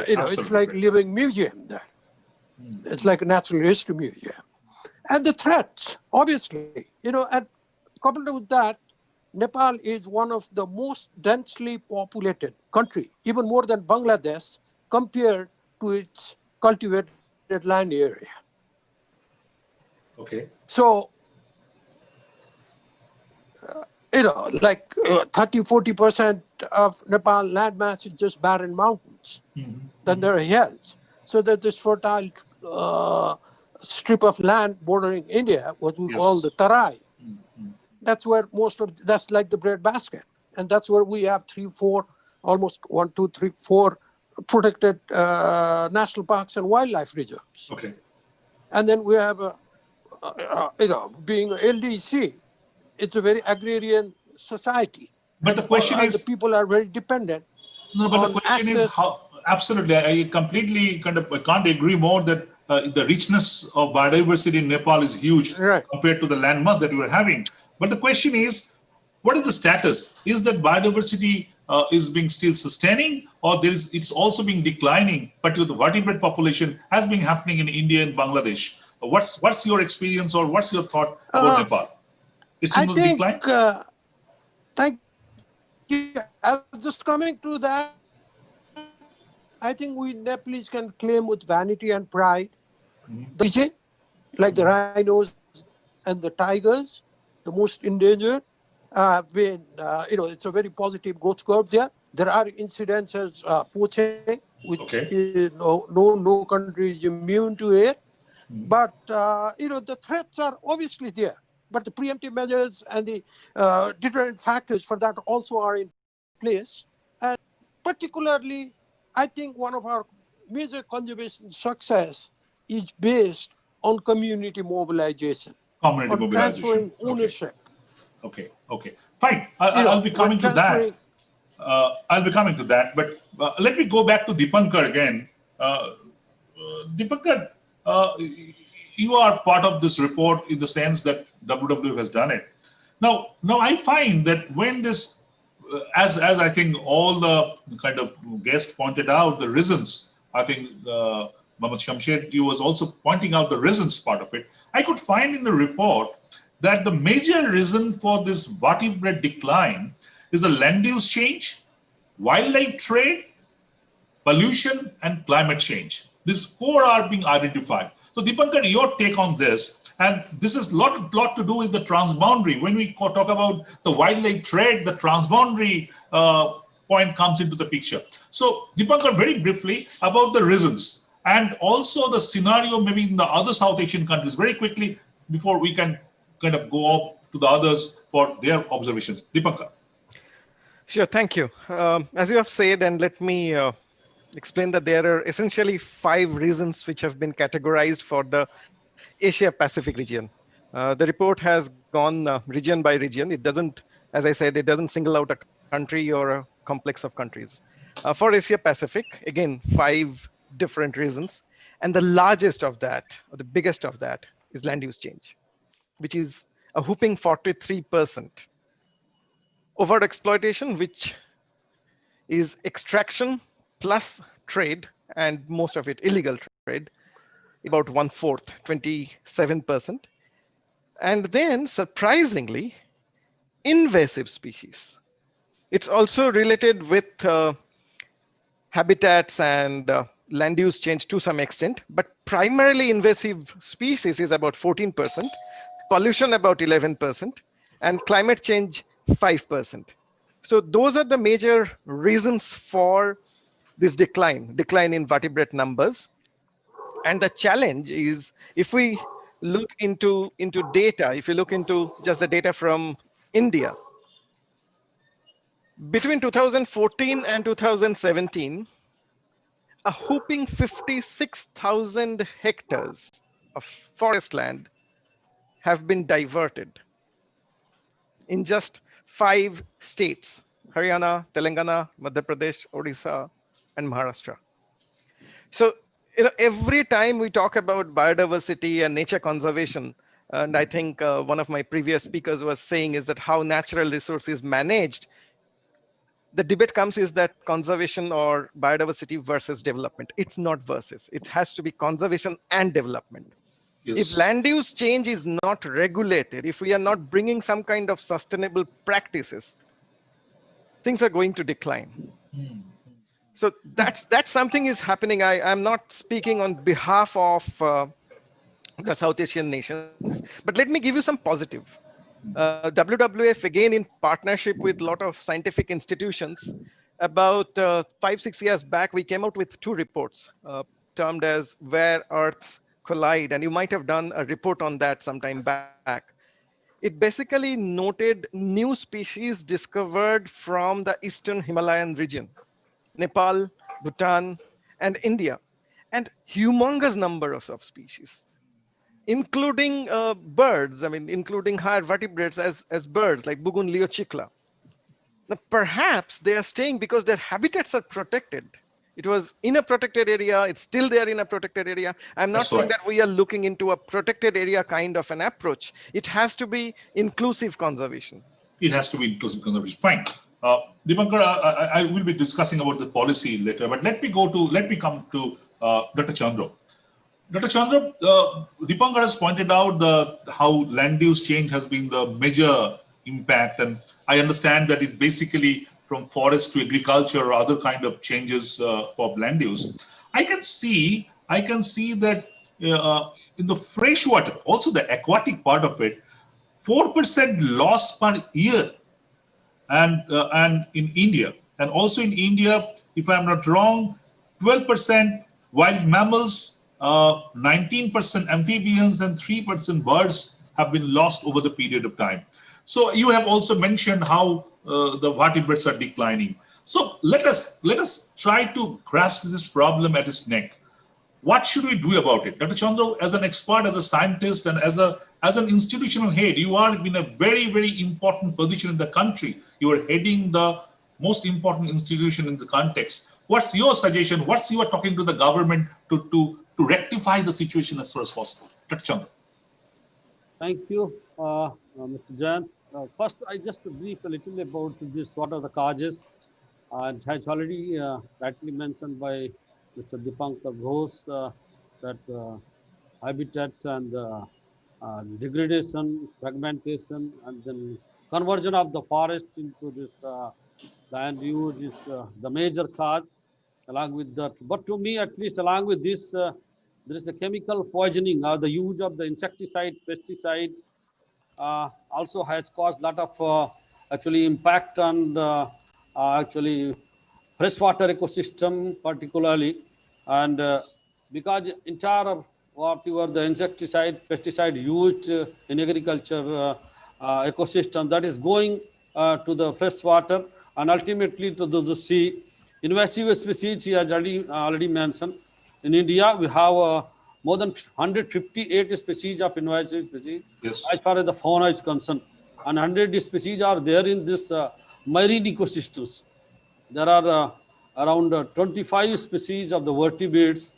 it's like great. living museum there. It's like a natural history museum. And the threats, obviously, and coupled with that, Nepal is one of the most densely populated country, even more than Bangladesh, compared to its cultivated land area. Okay. So, 30-40% of Nepal landmass is just barren mountains. Then there are hills. So that this fertile strip of land bordering India, what we call the Tarai, that's where that's like the breadbasket. And that's where we have 3-4, almost 1, 2, 3, 4 protected national parks and wildlife reserves. Okay. And then we have, being LDC, it's a very agrarian society. But the question is, the people are very dependent. No, but on the question access. is how. Absolutely, I completely I can't agree more that the richness of biodiversity in Nepal is huge compared to the land mass that we are having. But the question is, what is the status? Is that biodiversity is being still sustaining, or it's also being declining? Particularly the vertebrate population has been happening in India and Bangladesh. What's your experience, or what's your thought about Nepal? It's in decline. Thank you. I was just coming to that. I think we Nepalese can claim with vanity and pride the region, like the rhinos and the tigers, the most endangered. It's a very positive growth curve there. There are incidences poaching, which no country is immune to it. But the threats are obviously there. But the preemptive measures and the different factors for that also are in place. And particularly, I think one of our major conservation success is based on community mobilization. Transferring ownership. Okay. Fine. I'll be coming to that. But let me go back to Deepankar again. Deepankar, you are part of this report in the sense that WWF has done it. Now I find that when this, as I think all the kind of guests pointed out, the reasons, I think Mohammad Shamshed was also pointing out the reasons part of it. I could find in the report that the major reason for this vertebrate decline is the land use change, wildlife trade, pollution, and climate change. These 4 are being identified. So Deepankar, your take on this, and this is lot to do with the transboundary. When we talk about the wildlife trade, the transboundary point comes into the picture. So Deepankar, very briefly about the reasons and also the scenario maybe in the other South Asian countries, very quickly before we can kind of go up to the others for their observations. Deepankar. Sure, thank you. As you have said, and let me explain that there are essentially 5 reasons which have been categorized for the Asia Pacific region. The report has gone region by region. It doesn't, as I said, it doesn't single out a country or a complex of countries. For Asia Pacific, again, 5 different reasons. And the largest of that, or the biggest of that, is land use change, which is a whopping 43%. Overt exploitation, which is extraction plus trade, and most of it illegal trade, about 1/4, 27%. And then, surprisingly, invasive species. It's also related with habitats and land use change to some extent, but primarily invasive species is about 14%, pollution about 11%, and climate change 5%. So those are the major reasons for this decline in vertebrate numbers. And the challenge is, if we look into data, if you look into just the data from India, between 2014 and 2017, a whopping 56,000 hectares of forest land have been diverted in just 5 states: Haryana, Telangana, Madhya Pradesh, Odisha, and Maharashtra. So, every time we talk about biodiversity and nature conservation, and I think one of my previous speakers was saying is that how natural resource is managed, the debate comes is that conservation or biodiversity versus development. It's not versus. It has to be conservation and development. Yes. If land use change is not regulated, if we are not bringing some kind of sustainable practices, things are going to decline. So that's something is happening. I'm not speaking on behalf of the South Asian nations, but let me give you some positive. WWF, again in partnership with a lot of scientific institutions, about 5-6 years back, we came out with 2 reports termed as Where Earths Collide, and you might have done a report on that sometime back. It basically noted new species discovered from the Eastern Himalayan region, Nepal, Bhutan, and India, and humongous numbers of species, including birds, including higher vertebrates as birds like Bugun leochikla. Now, perhaps they are staying because their habitats are protected. It was in a protected area, it's still there in a protected area. I'm not saying that we are looking into a protected area kind of an approach. It has to be inclusive conservation. It has to be inclusive conservation. Fine. Dipankar, I will be discussing about the policy later, but let me come to Dr. Chandra. Dr. Chandra, Dipankar has pointed out how land use change has been the major impact, and I understand that it basically from forest to agriculture or other kind of changes for land use. I can see that in the freshwater, also the aquatic part of it, 4% loss per year, and in India, and also in India, if I'm not wrong, 12% wild mammals, 19% amphibians, and 3% birds have been lost over the period of time. So you have also mentioned how the vertebrates are declining. So let us try to grasp this problem at its neck. What should we do about it? Dr. Chandra, as an expert, as a scientist, and as an institutional head, you are in a very, very important position in the country. You are heading the most important institution in the context. What's your suggestion? What's your talking to the government to rectify the situation as far as possible? Dr. Chandra. Thank you, Mr. Jan. First, I just brief a little about this. What are the causes? It has already rightly mentioned by Mr. Dipankar Ghosh that habitat and degradation, fragmentation, and then conversion of the forest into this land use is the major cause. Along with that, but to me, at least, along with this, there is a chemical poisoning or the use of the insecticide, pesticides, also has caused a lot of actually impact on the actually freshwater ecosystem particularly, and because entire whatever the insecticide, pesticide used in agriculture ecosystem, that is going to the freshwater and ultimately to the sea. Invasive species, he has already mentioned. In India, we have more than 158 species of invasive species, yes, as far as the fauna is concerned. And 100 species are there in this marine ecosystems. There are around 25 species of the vertebrates.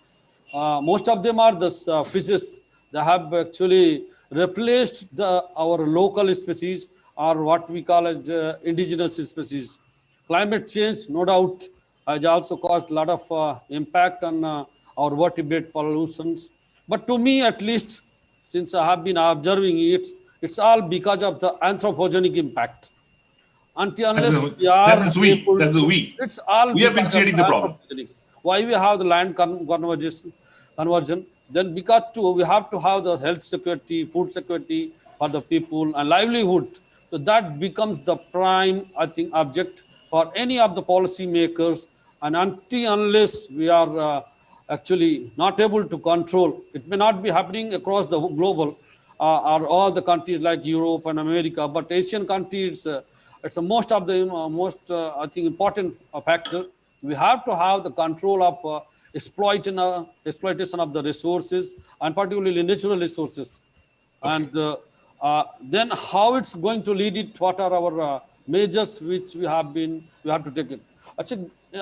Most of them are the fishes. They have actually replaced our local species, or what we call as indigenous species. Climate change, no doubt, has also caused a lot of impact on our vertebrate pollutions. But to me, at least, since I have been observing it, it's all because of the anthropogenic impact. Unless we are able to, it's all we have been creating the problem. Why we have the land conversion? Then because we have to have the health security, food security for the people, and livelihood So that becomes the prime, I think, object for any of the policy makers. And unless we are actually not able to control, it may not be happening across the global or all the countries like Europe and America, but Asian countries, it's a most of the I think important factor. We have to have the control of exploitation of the resources, and particularly natural resources. Okay. And then how it's going to lead it, what are our measures which we have to take it.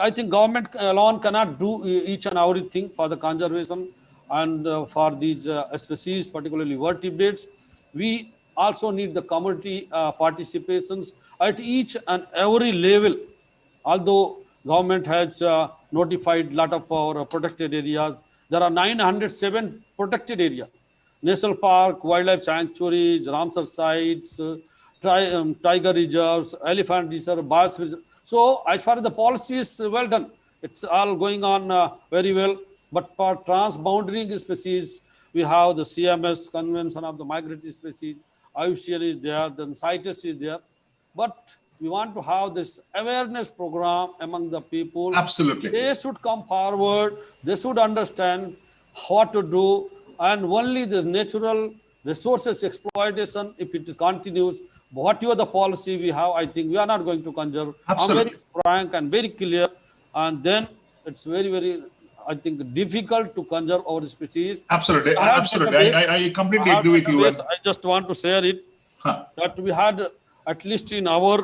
I think government alone cannot do each and everything for the conservation and for these species, particularly vertebrates. We also need the community participations at each and every level. Although government has notified a lot of our protected areas, there are 907 protected areas. National park, wildlife sanctuaries, Ramsar sites, tiger reserves, elephant reserve, biosphere. So as far as the policy is well done, it's all going on very well. But for transboundary species, we have the CMS, Convention of the Migratory Species, IUCN is there, then CITES is there. But we want to have this awareness program among the people. Absolutely. They should come forward. They should understand what to do. And only the natural resources exploitation, if it continues, whatever the policy we have, I think we are not going to conserve. Absolutely. I'm very frank and very clear. And then it's very, very, I think, difficult to conserve our species. Absolutely. Absolutely. I completely agree with you. I just want to share it. That we had, at least in our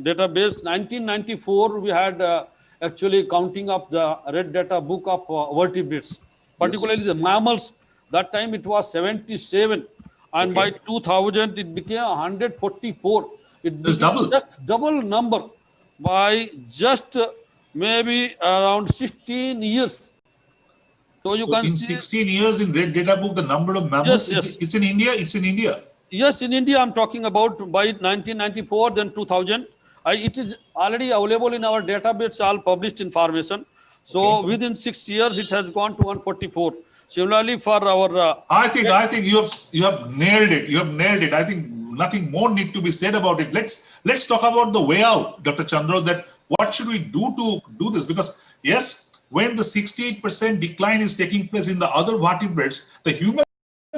database, 1994, we had actually counting up the red data book of vertebrates, particularly the mammals. That time it was 77, and by 2000 it became 144. It became just double number by just maybe around 16 years. So you can see 16 years in red data book, the number of mammals. Yes. It's in India. It's in India. Yes, in India, I'm talking about by 1994, then 2000. It is already available in our database, all published information. So within 6 years, it has gone to 144. Similarly, for our, I think you have nailed it. You have nailed it. I think nothing more need to be said about it. Let's talk about the way out, Dr. Chandra. That what should we do to do this? Because yes, when the 68% decline is taking place in the other vertebrates, the human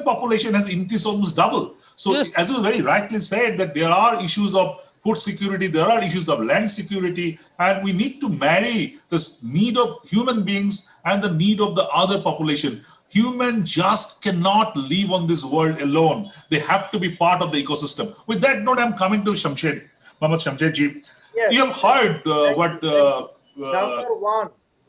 population has increased almost double. So yes, as you very rightly said, that there are issues of food security, there are issues of land security, and we need to marry this need of human beings and the need of the other population. Humans just cannot live on this world alone. They have to be part of the ecosystem. With that note, I'm coming to Shamshed, Mohammad Shamshed ji. Yes. You have heard what...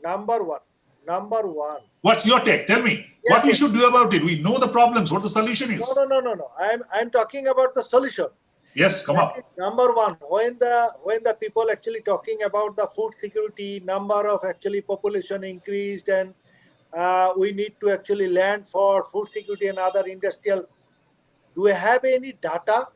Number one. What's your take? Tell me. Yes, what we should do about it? We know the problems, what the solution is. No. I'm talking about the solution. Yes, come up. Number one, when the people actually talking about the food security, number of actually population increased, and we need to actually land for food security and other industrial. Do we have any data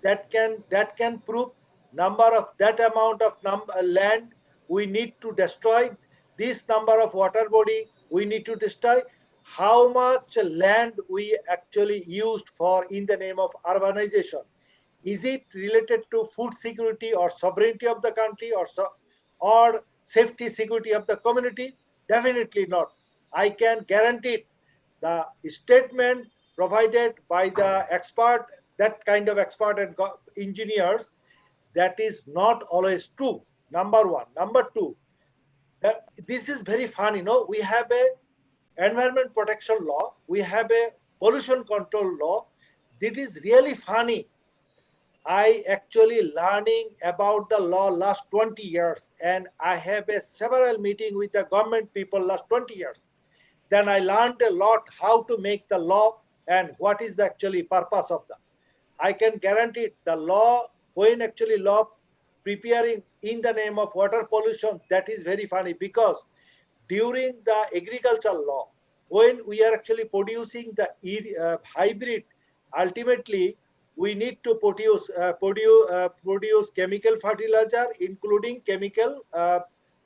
that can prove number of that amount of land we need to destroy, this number of water body we need to destroy, how much land we actually used for in the name of urbanization? Is it related to food security or sovereignty of the country or safety security of the community? Definitely not. I can guarantee it. The statement provided by the expert, that kind of expert and engineers, that is not always true. Number one. Number two, this is very funny. We have a environment protection law. We have a pollution control law. This is really funny. I actually learning about the law last 20 years, and I have several meetings with the government people last 20 years. Then I learned a lot how to make the law and what is the actually purpose of that. I can guarantee the law, when actually law preparing in the name of water pollution, that is very funny, because during the agricultural law, when we are actually producing the hybrid, ultimately we need to produce chemical fertilizer, including chemical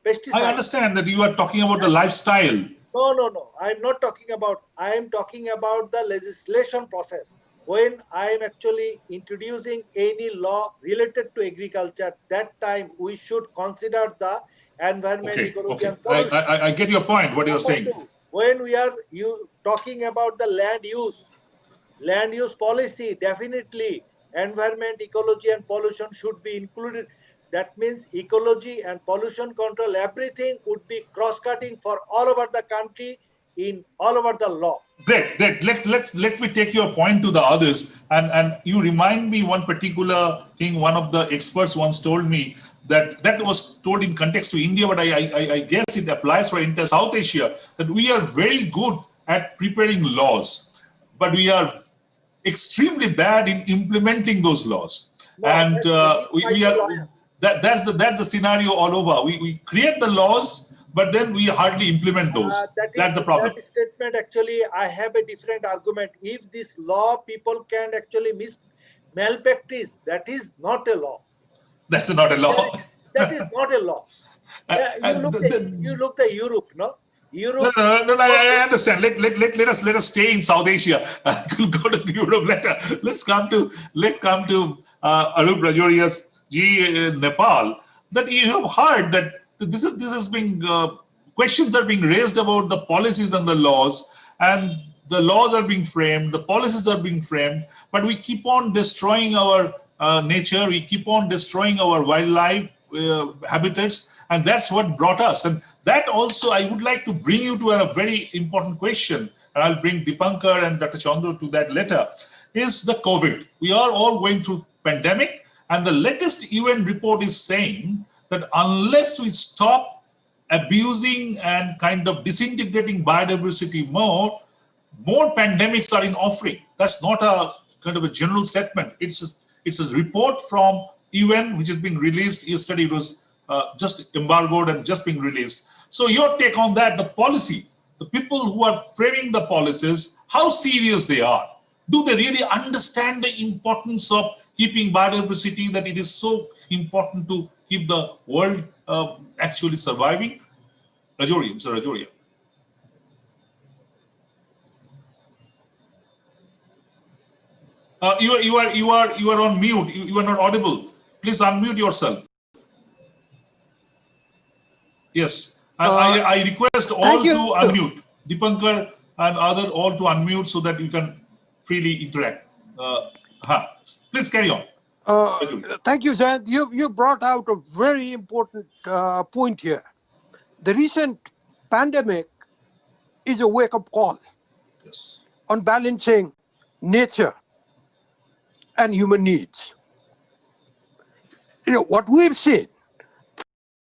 pesticides. I understand that you are talking about the lifestyle. No. I'm not talking about. I am talking about the legislation process. when I am actually introducing any law related to agriculture, that time we should consider the environment, Okay, ecology, okay. and pollution. I get your point, what you're saying. When we are talking about the land use policy, definitely environment, ecology, and pollution should be included. That means ecology and pollution control, everything would be cross-cutting for all over the country in all over the law. Great. Let me take your point to the others. And you remind me one particular thing. One of the experts once told me that was told in context to India, but I guess it applies for entire South Asia, that we are very good at preparing laws, but we are extremely bad in implementing those laws. No, and we are that's the scenario all over. We create the laws, but then we hardly implement those. That's the problem. That statement, actually, I have a different argument. If this law people can actually malpractice, that is not a law. That's not a law. That is not a law. You look at Europe, no? Europe. No, I understand. Let us stay in South Asia. We'll go to Europe later. Let's come to Arup Rajoria's Nepal. That you have heard that this is being questions are being raised about the policies and the laws, and the laws are being framed, the policies are being framed, but we keep on destroying our nature, we keep on destroying our wildlife habitats, and that's what brought us. And that also, I would like to bring you to a very important question, and I'll bring Dipankar and Dr. Chandra to that later, is the COVID. We are all going through pandemic, and the latest UN report is saying that unless we stop abusing and kind of disintegrating biodiversity more pandemics are in offering. That's not a kind of a general statement. It's a report from UN which is being released yesterday. It was just embargoed and just being released. So your take on that, the policy, the people who are framing the policies, how serious they are. Do they really understand the importance of keeping biodiversity, that it is so important to keep the world actually surviving? Rajoria, Mr. Rajoria. You are on mute. You are not audible. Please unmute yourself. Yes, I request all to unmute. Dipankar and other all to unmute so that you can freely interact. Please carry on. Thank you, Zayant. You brought out a very important point here. The recent pandemic is a wake-up call on balancing nature and human needs. You know, what we've seen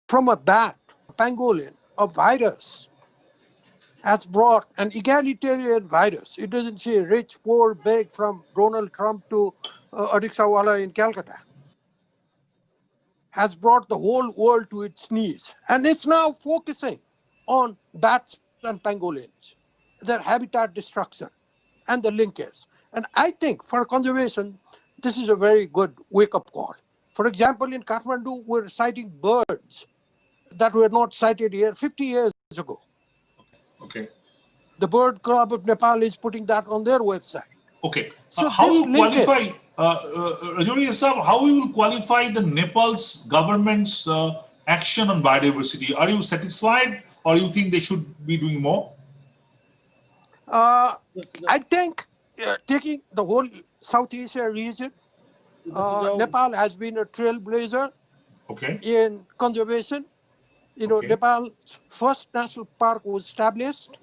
from a bat, a pangolin, a virus has brought an egalitarian virus. It doesn't say rich, poor, big, from Donald Trump to Ariksawala in Calcutta. Has brought the whole world to its knees. And it's now focusing on bats and pangolins, their habitat destruction and the linkage. And I think for conservation, this is a very good wake-up call. For example, in Kathmandu, we're sighting birds that were not sighted here 50 years ago. Okay. The Bird Club of Nepal is putting that on their website. Okay. So how you qualify, Rajoria Sahab, how you will qualify the Nepal's government's action on biodiversity? Are you satisfied, or you think they should be doing more? I think taking the whole South Asia region, Nepal has been a trailblazer in conservation. You know, Nepal's first national park was established.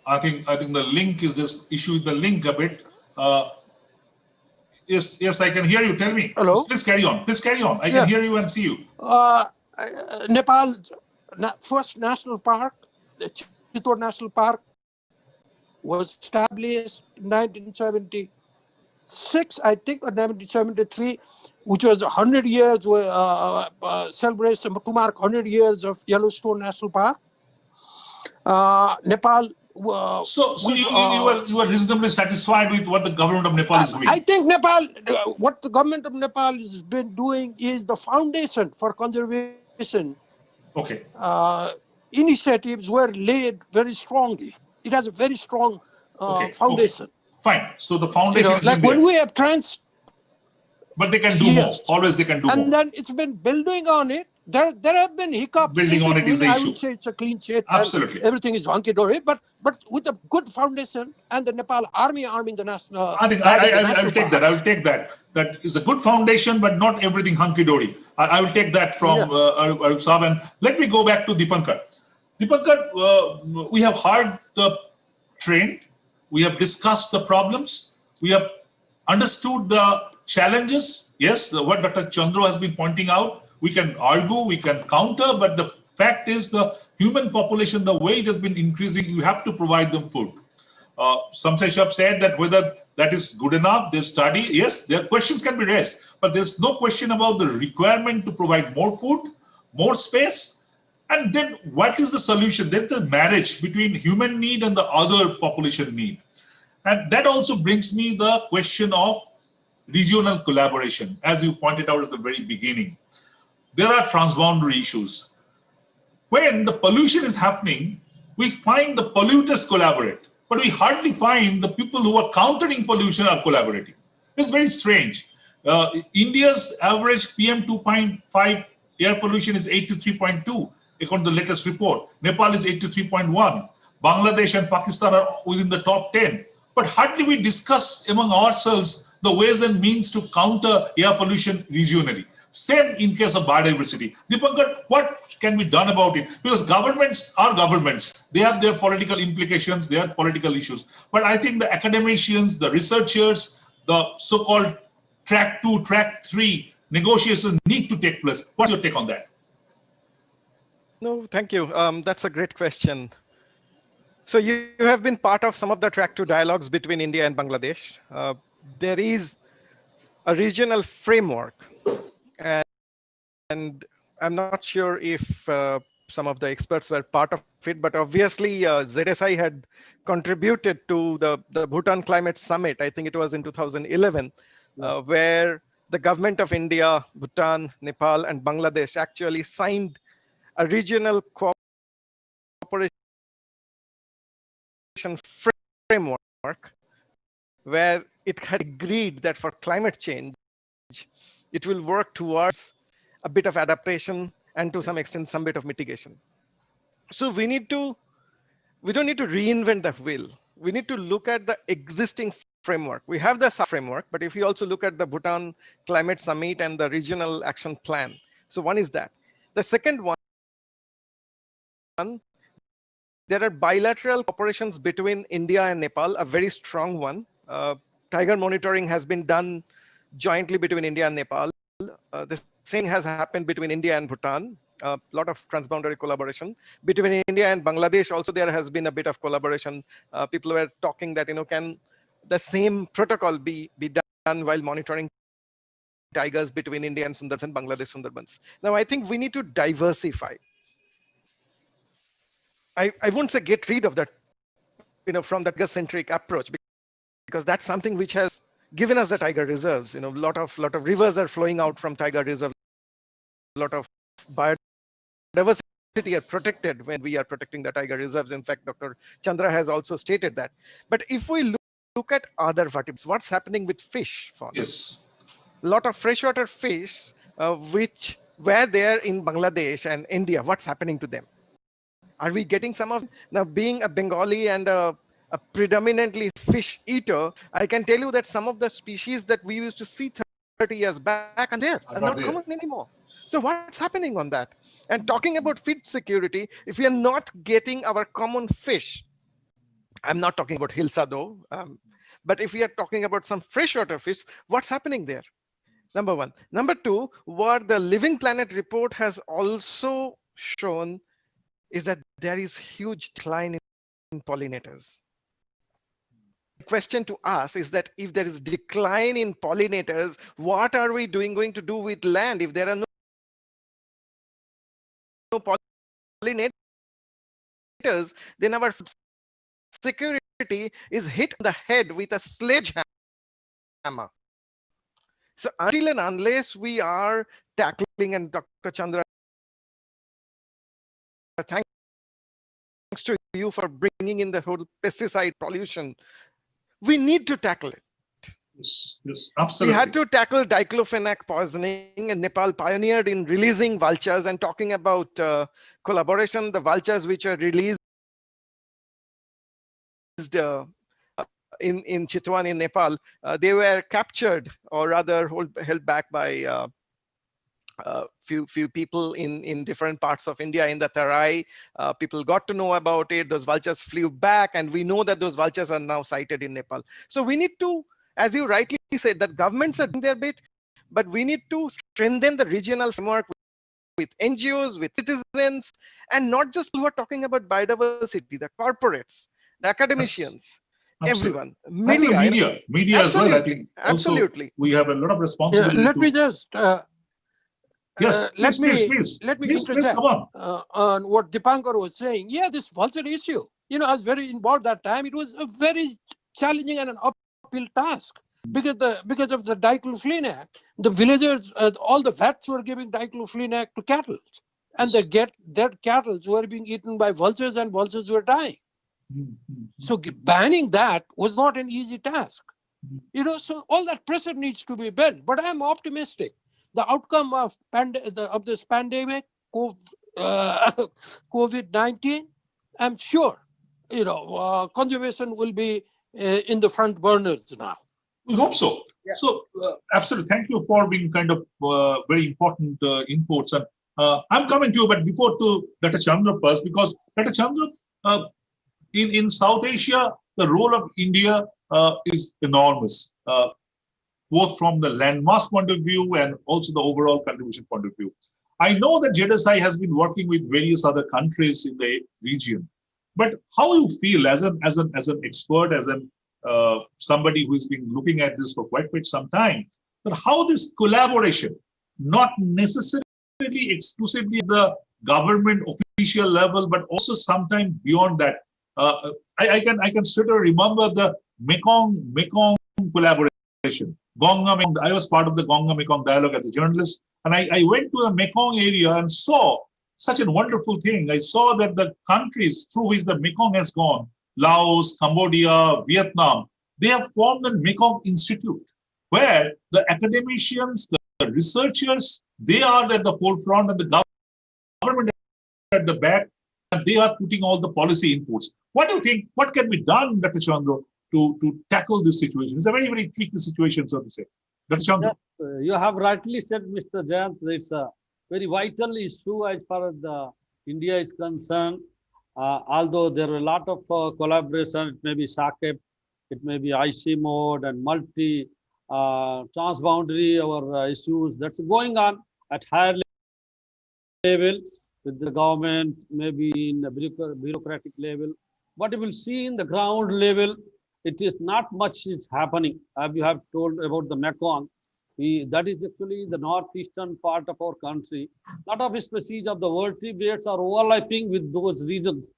I think the link is this issue with the link a bit. Yes, I can hear you. Tell me. Hello. Please carry on. Please carry on. I can hear you and see you. Nepal's first national park, the Chittor National Park, was established in 1976, I think, or 1973, which was 100 years celebration to mark 100 years of Yellowstone National Park. Nepal. So you are reasonably satisfied with what the government of Nepal is doing? I think Nepal, what the government of Nepal has been doing is the foundation for conservation. Okay. Initiatives were laid very strongly. it has a very strong Okay, foundation. Fine. So the foundation is Like there. when we have But they can do yes. more. Always they can do more. And then it's been building on it. There have been hiccups. Building on it is the I issue. would say it's a clean sheet. Absolutely. And everything is hunky dory. But with a good foundation and the Nepal army arming the national. I think I will take that. I will take that. That is a good foundation, but not everything hunky dory. I will take that from Arub Saab. And let me go back to Deepankar. Deepankar, we have heard the train. We have discussed the problems. We have understood the challenges. Yes, what Dr. Chandra has been pointing out. We can argue, we can counter, but the fact is the human population, the way it has been increasing, you have to provide them food. Samsay Shab said that whether that is good enough, they study. Yes, their questions can be raised, but there's no question about the requirement to provide more food, more space. And then what is the solution? There's a marriage between human need and the other population need. And that also brings me the question of regional collaboration, as you pointed out at the very beginning. There are transboundary issues. When the pollution is happening, we find the polluters collaborate, but we hardly find the people who are countering pollution are collaborating. It's very strange. India's average PM 2.5 air pollution is 83.2, according to the latest report. Nepal is 83.1. Bangladesh and Pakistan are within the top 10. But hardly we discuss among ourselves the ways and means to counter air pollution regionally. Same in case of biodiversity. Deepankar, what can be done about it? Because governments are governments. They have their political implications, they have political issues. But I think the academicians, the researchers, the so-called track 2, track 3 negotiations need to take place. What's your take on that? No, thank you. That's a great question. So you have been part of some of the track 2 dialogues between India and Bangladesh. There is a regional framework. And I'm not sure if some of the experts were part of it, but obviously ZSI had contributed to the Bhutan Climate Summit. I think it was in 2011, where the government of India, Bhutan, Nepal, and Bangladesh actually signed a regional cooperation framework, where it had agreed that for climate change, it will work towards a bit of adaptation and to some extent, some bit of mitigation. So we don't need to reinvent the wheel. We need to look at the existing framework. We have the framework, but if you also look at the Bhutan Climate Summit and the Regional Action Plan. So one is that. The second one, there are bilateral operations between India and Nepal, a very strong one. Tiger monitoring has been done jointly between India and Nepal. The same has happened between India and Bhutan. A lot of transboundary collaboration between India and Bangladesh. Also, there has been a bit of collaboration. People were talking that, can the same protocol be done while monitoring tigers between India and Sundarbans and Bangladesh Sundarbans. Now, I think we need to diversify. I won't say get rid of that, from that tiger-centric approach, because that's something which has given us the tiger reserves. A lot of rivers are flowing out from tiger reserves. A lot of biodiversity are protected when we are protecting the tiger reserves. In fact, Dr. Chandra has also stated that. But if we look at other vertebrates, what's happening with fish? Yes. A lot of freshwater fish, which were there in Bangladesh and India, what's happening to them? Are we getting some of, now being a Bengali and a predominantly fish eater, I can tell you that some of the species that we used to see 30 years back are not common anymore. So what's happening on that? And talking about feed security, if we are not getting our common fish, I'm not talking about Hilsa though, but if we are talking about some freshwater fish, what's happening there? Number one. Number two, what the Living Planet report has also shown is that there is huge decline in pollinators. The question to us is that if there is decline in pollinators, what are we going to do with land if there are no pollinators? Then our security is hit on the head with a sledgehammer. So until and unless we are tackling, and Dr. Chandra, thank to you for bringing in the whole pesticide pollution. We need to tackle it. Yes, We absolutely. had to tackle diclofenac poisoning, and Nepal pioneered in releasing vultures. And talking about collaboration, the vultures which are released in Chitwan in Nepal, they were captured, or rather held back by few people in different parts of India. In the Tarai, people got to know about it. Those vultures flew back, and we know that those vultures are now sighted in Nepal. So we need to, as you rightly said, that governments are doing their bit, but we need to strengthen the regional framework with NGOs, with citizens, and not just who are talking about biodiversity, the corporates, the academicians, everyone, media, media as well. I think absolutely. Also we have a lot of responsibility. Let me just yes, please interject on what Dipankar was saying. Yeah, this vulture issue, I was very involved that time. It was a very challenging and an uphill task because of the diclofenac. The villagers, all the vets were giving diclofenac to cattle, and their cattle were being eaten by vultures, and vultures were dying. So banning that was not an easy task. So all that pressure needs to be built. But I'm optimistic. The outcome of this pandemic, COVID-19, I'm sure, conservation will be in the front burners now. We hope so. Yeah. So absolutely, thank you for being kind of very important inputs. And I'm coming to you, but before to Dr. Chandra first, because Dr. Chandra, in South Asia, the role of India is enormous, both from the landmass point of view and also the overall contribution point of view. I know that JDSI has been working with various other countries in the region, but how you feel as an expert, as somebody who's been looking at this for quite some time, that how this collaboration, not necessarily exclusively at the government official level, but also sometime beyond that. I can still remember the Mekong collaboration. I was part of the Gonga-Mekong dialogue as a journalist, and I went to the Mekong area and saw such a wonderful thing. I saw that the countries through which the Mekong has gone, Laos, Cambodia, Vietnam, they have formed a Mekong Institute, where the academicians, the researchers, they are at the forefront, and the government at the back, and they are putting all the policy inputs. What do you think? What can be done, Dr. Chandra, to tackle this situation? It's a very, very tricky situation, so to say. Dr. Chandra. Yes, you have rightly said, Mr. Jayant, it's a very vital issue as far as India is concerned. Although there are a lot of collaboration, it may be SACEP, it may be IC mode and multi transboundary issues that's going on at higher level with the government, maybe in the bureaucratic level. What you will see in the ground level, it is not much is happening. As you have told about the Mekong, that is actually the northeastern part of our country. A lot of species of the vertebrates are overlapping with those regions.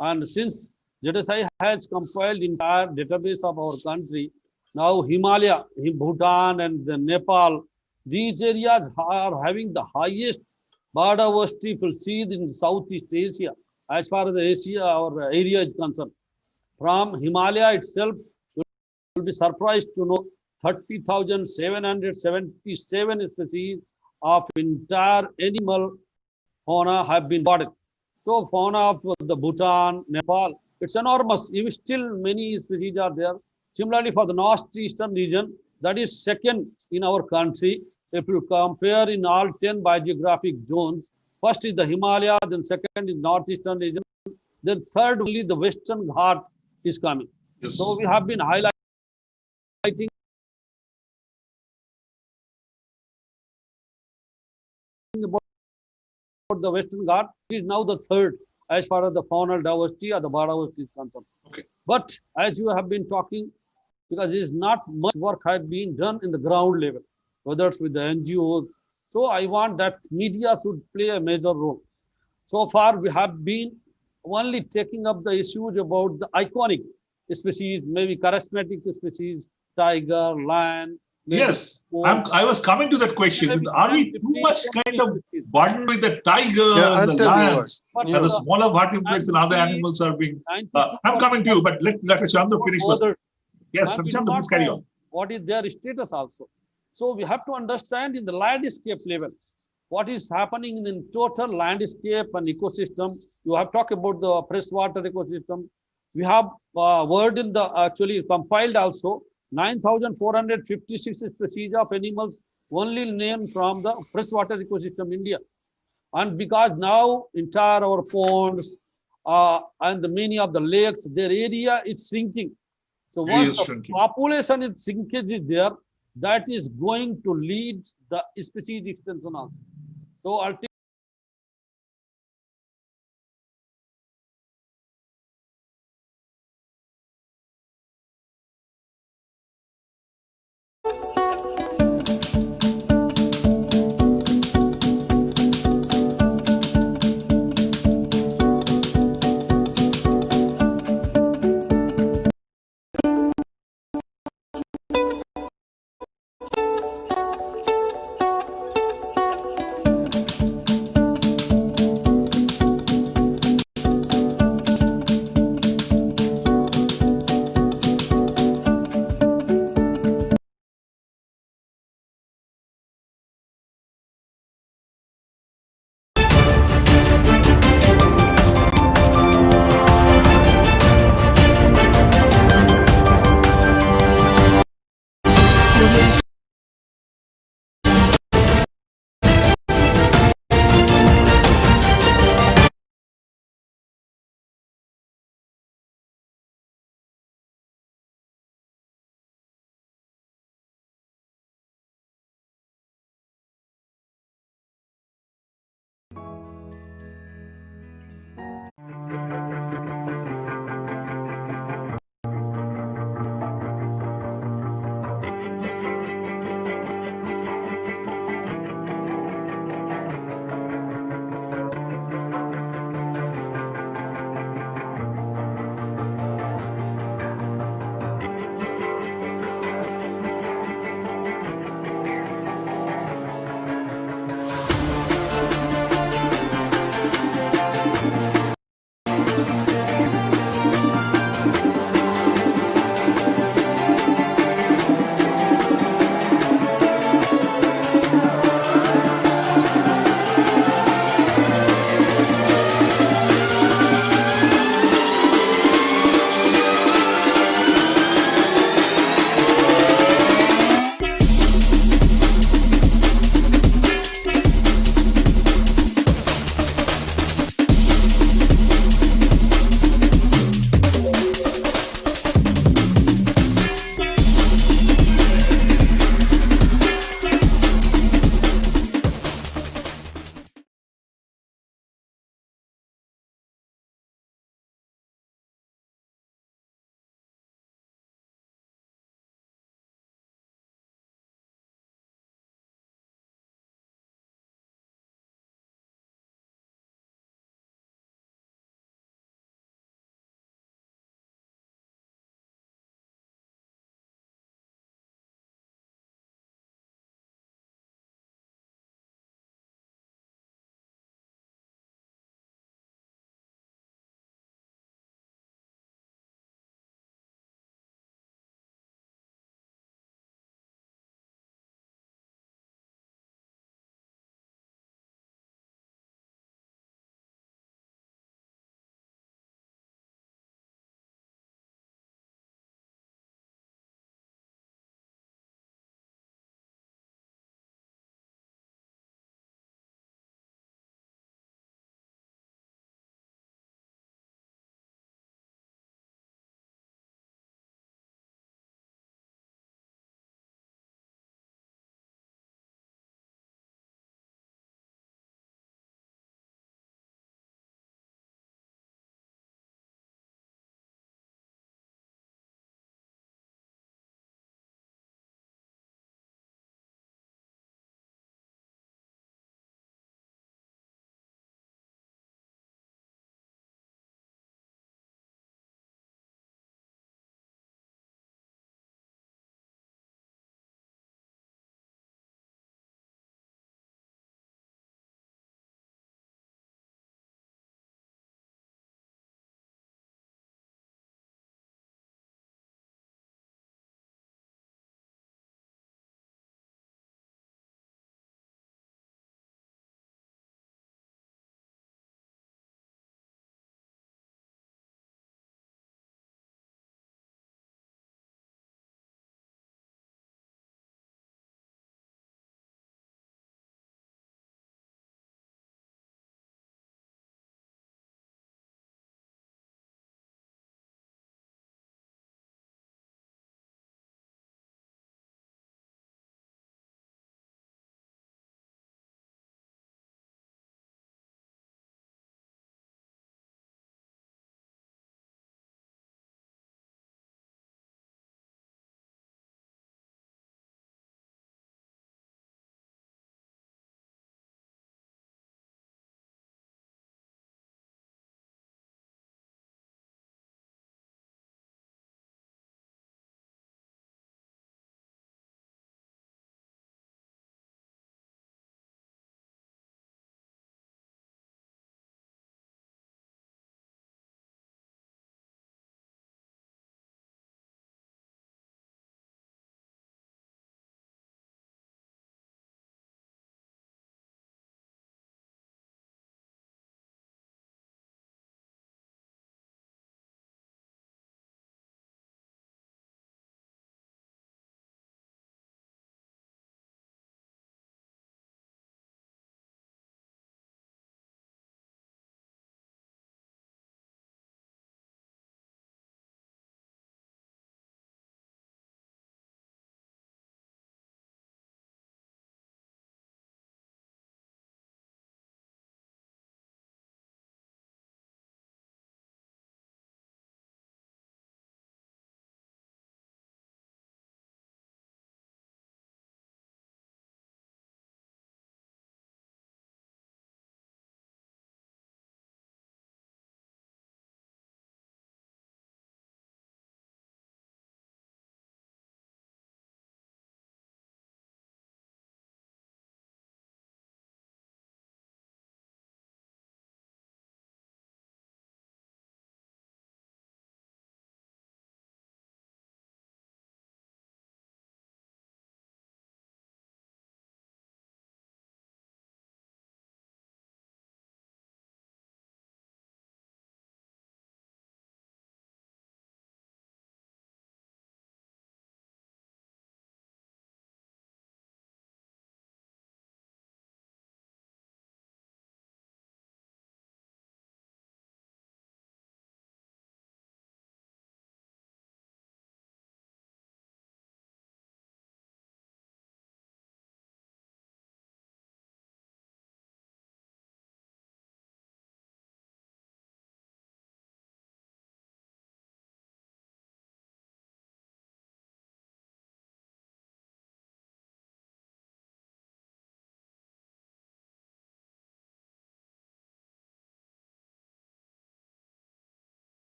And since JDSI has compiled entire database of our country, now Himalaya, Bhutan and the Nepal, these areas are having the highest biodiversity proceed in Southeast Asia, as far as the Asia or area is concerned. From Himalaya itself, you will be surprised to know 30,777 species of entire animal fauna have been recorded. So fauna of the Bhutan, Nepal, it's enormous. Even still many species are there. Similarly, for the northeastern region, that is second in our country. If you compare in all 10 biogeographic zones, first is the Himalaya, then second is northeastern region, then third only the Western Ghat is coming. Yes. So we have been highlighting about the Western Ghat. It is now the third as far as the faunal diversity or the biodiversity is concerned. Okay. But as you have been talking, because there is not much work has been done in the ground level, whether it's with the NGOs. So I want that media should play a major role. So far, we have been only taking up the issues about the iconic species, maybe charismatic species, tiger, lion, Yes, I was coming to that question. Are we too much kind of burdened with the tiger Yeah, and I'll the tell you lions what. and the smaller vertebrates and other animals are being? I'm coming to you, but let Chandra finish first. Yes, and we do Chandra, not please carry know on. what is their status also. So we have to understand in the landscape level, what is happening in total landscape and ecosystem. You have talked about the freshwater ecosystem. We have word in the actually compiled also 9,456 species of animals only named from the freshwater ecosystem India. And because now entire our ponds and many of the lakes, their area is shrinking. So once the population is shrinkage is there, that is going to lead the species extinction also. So ultimately,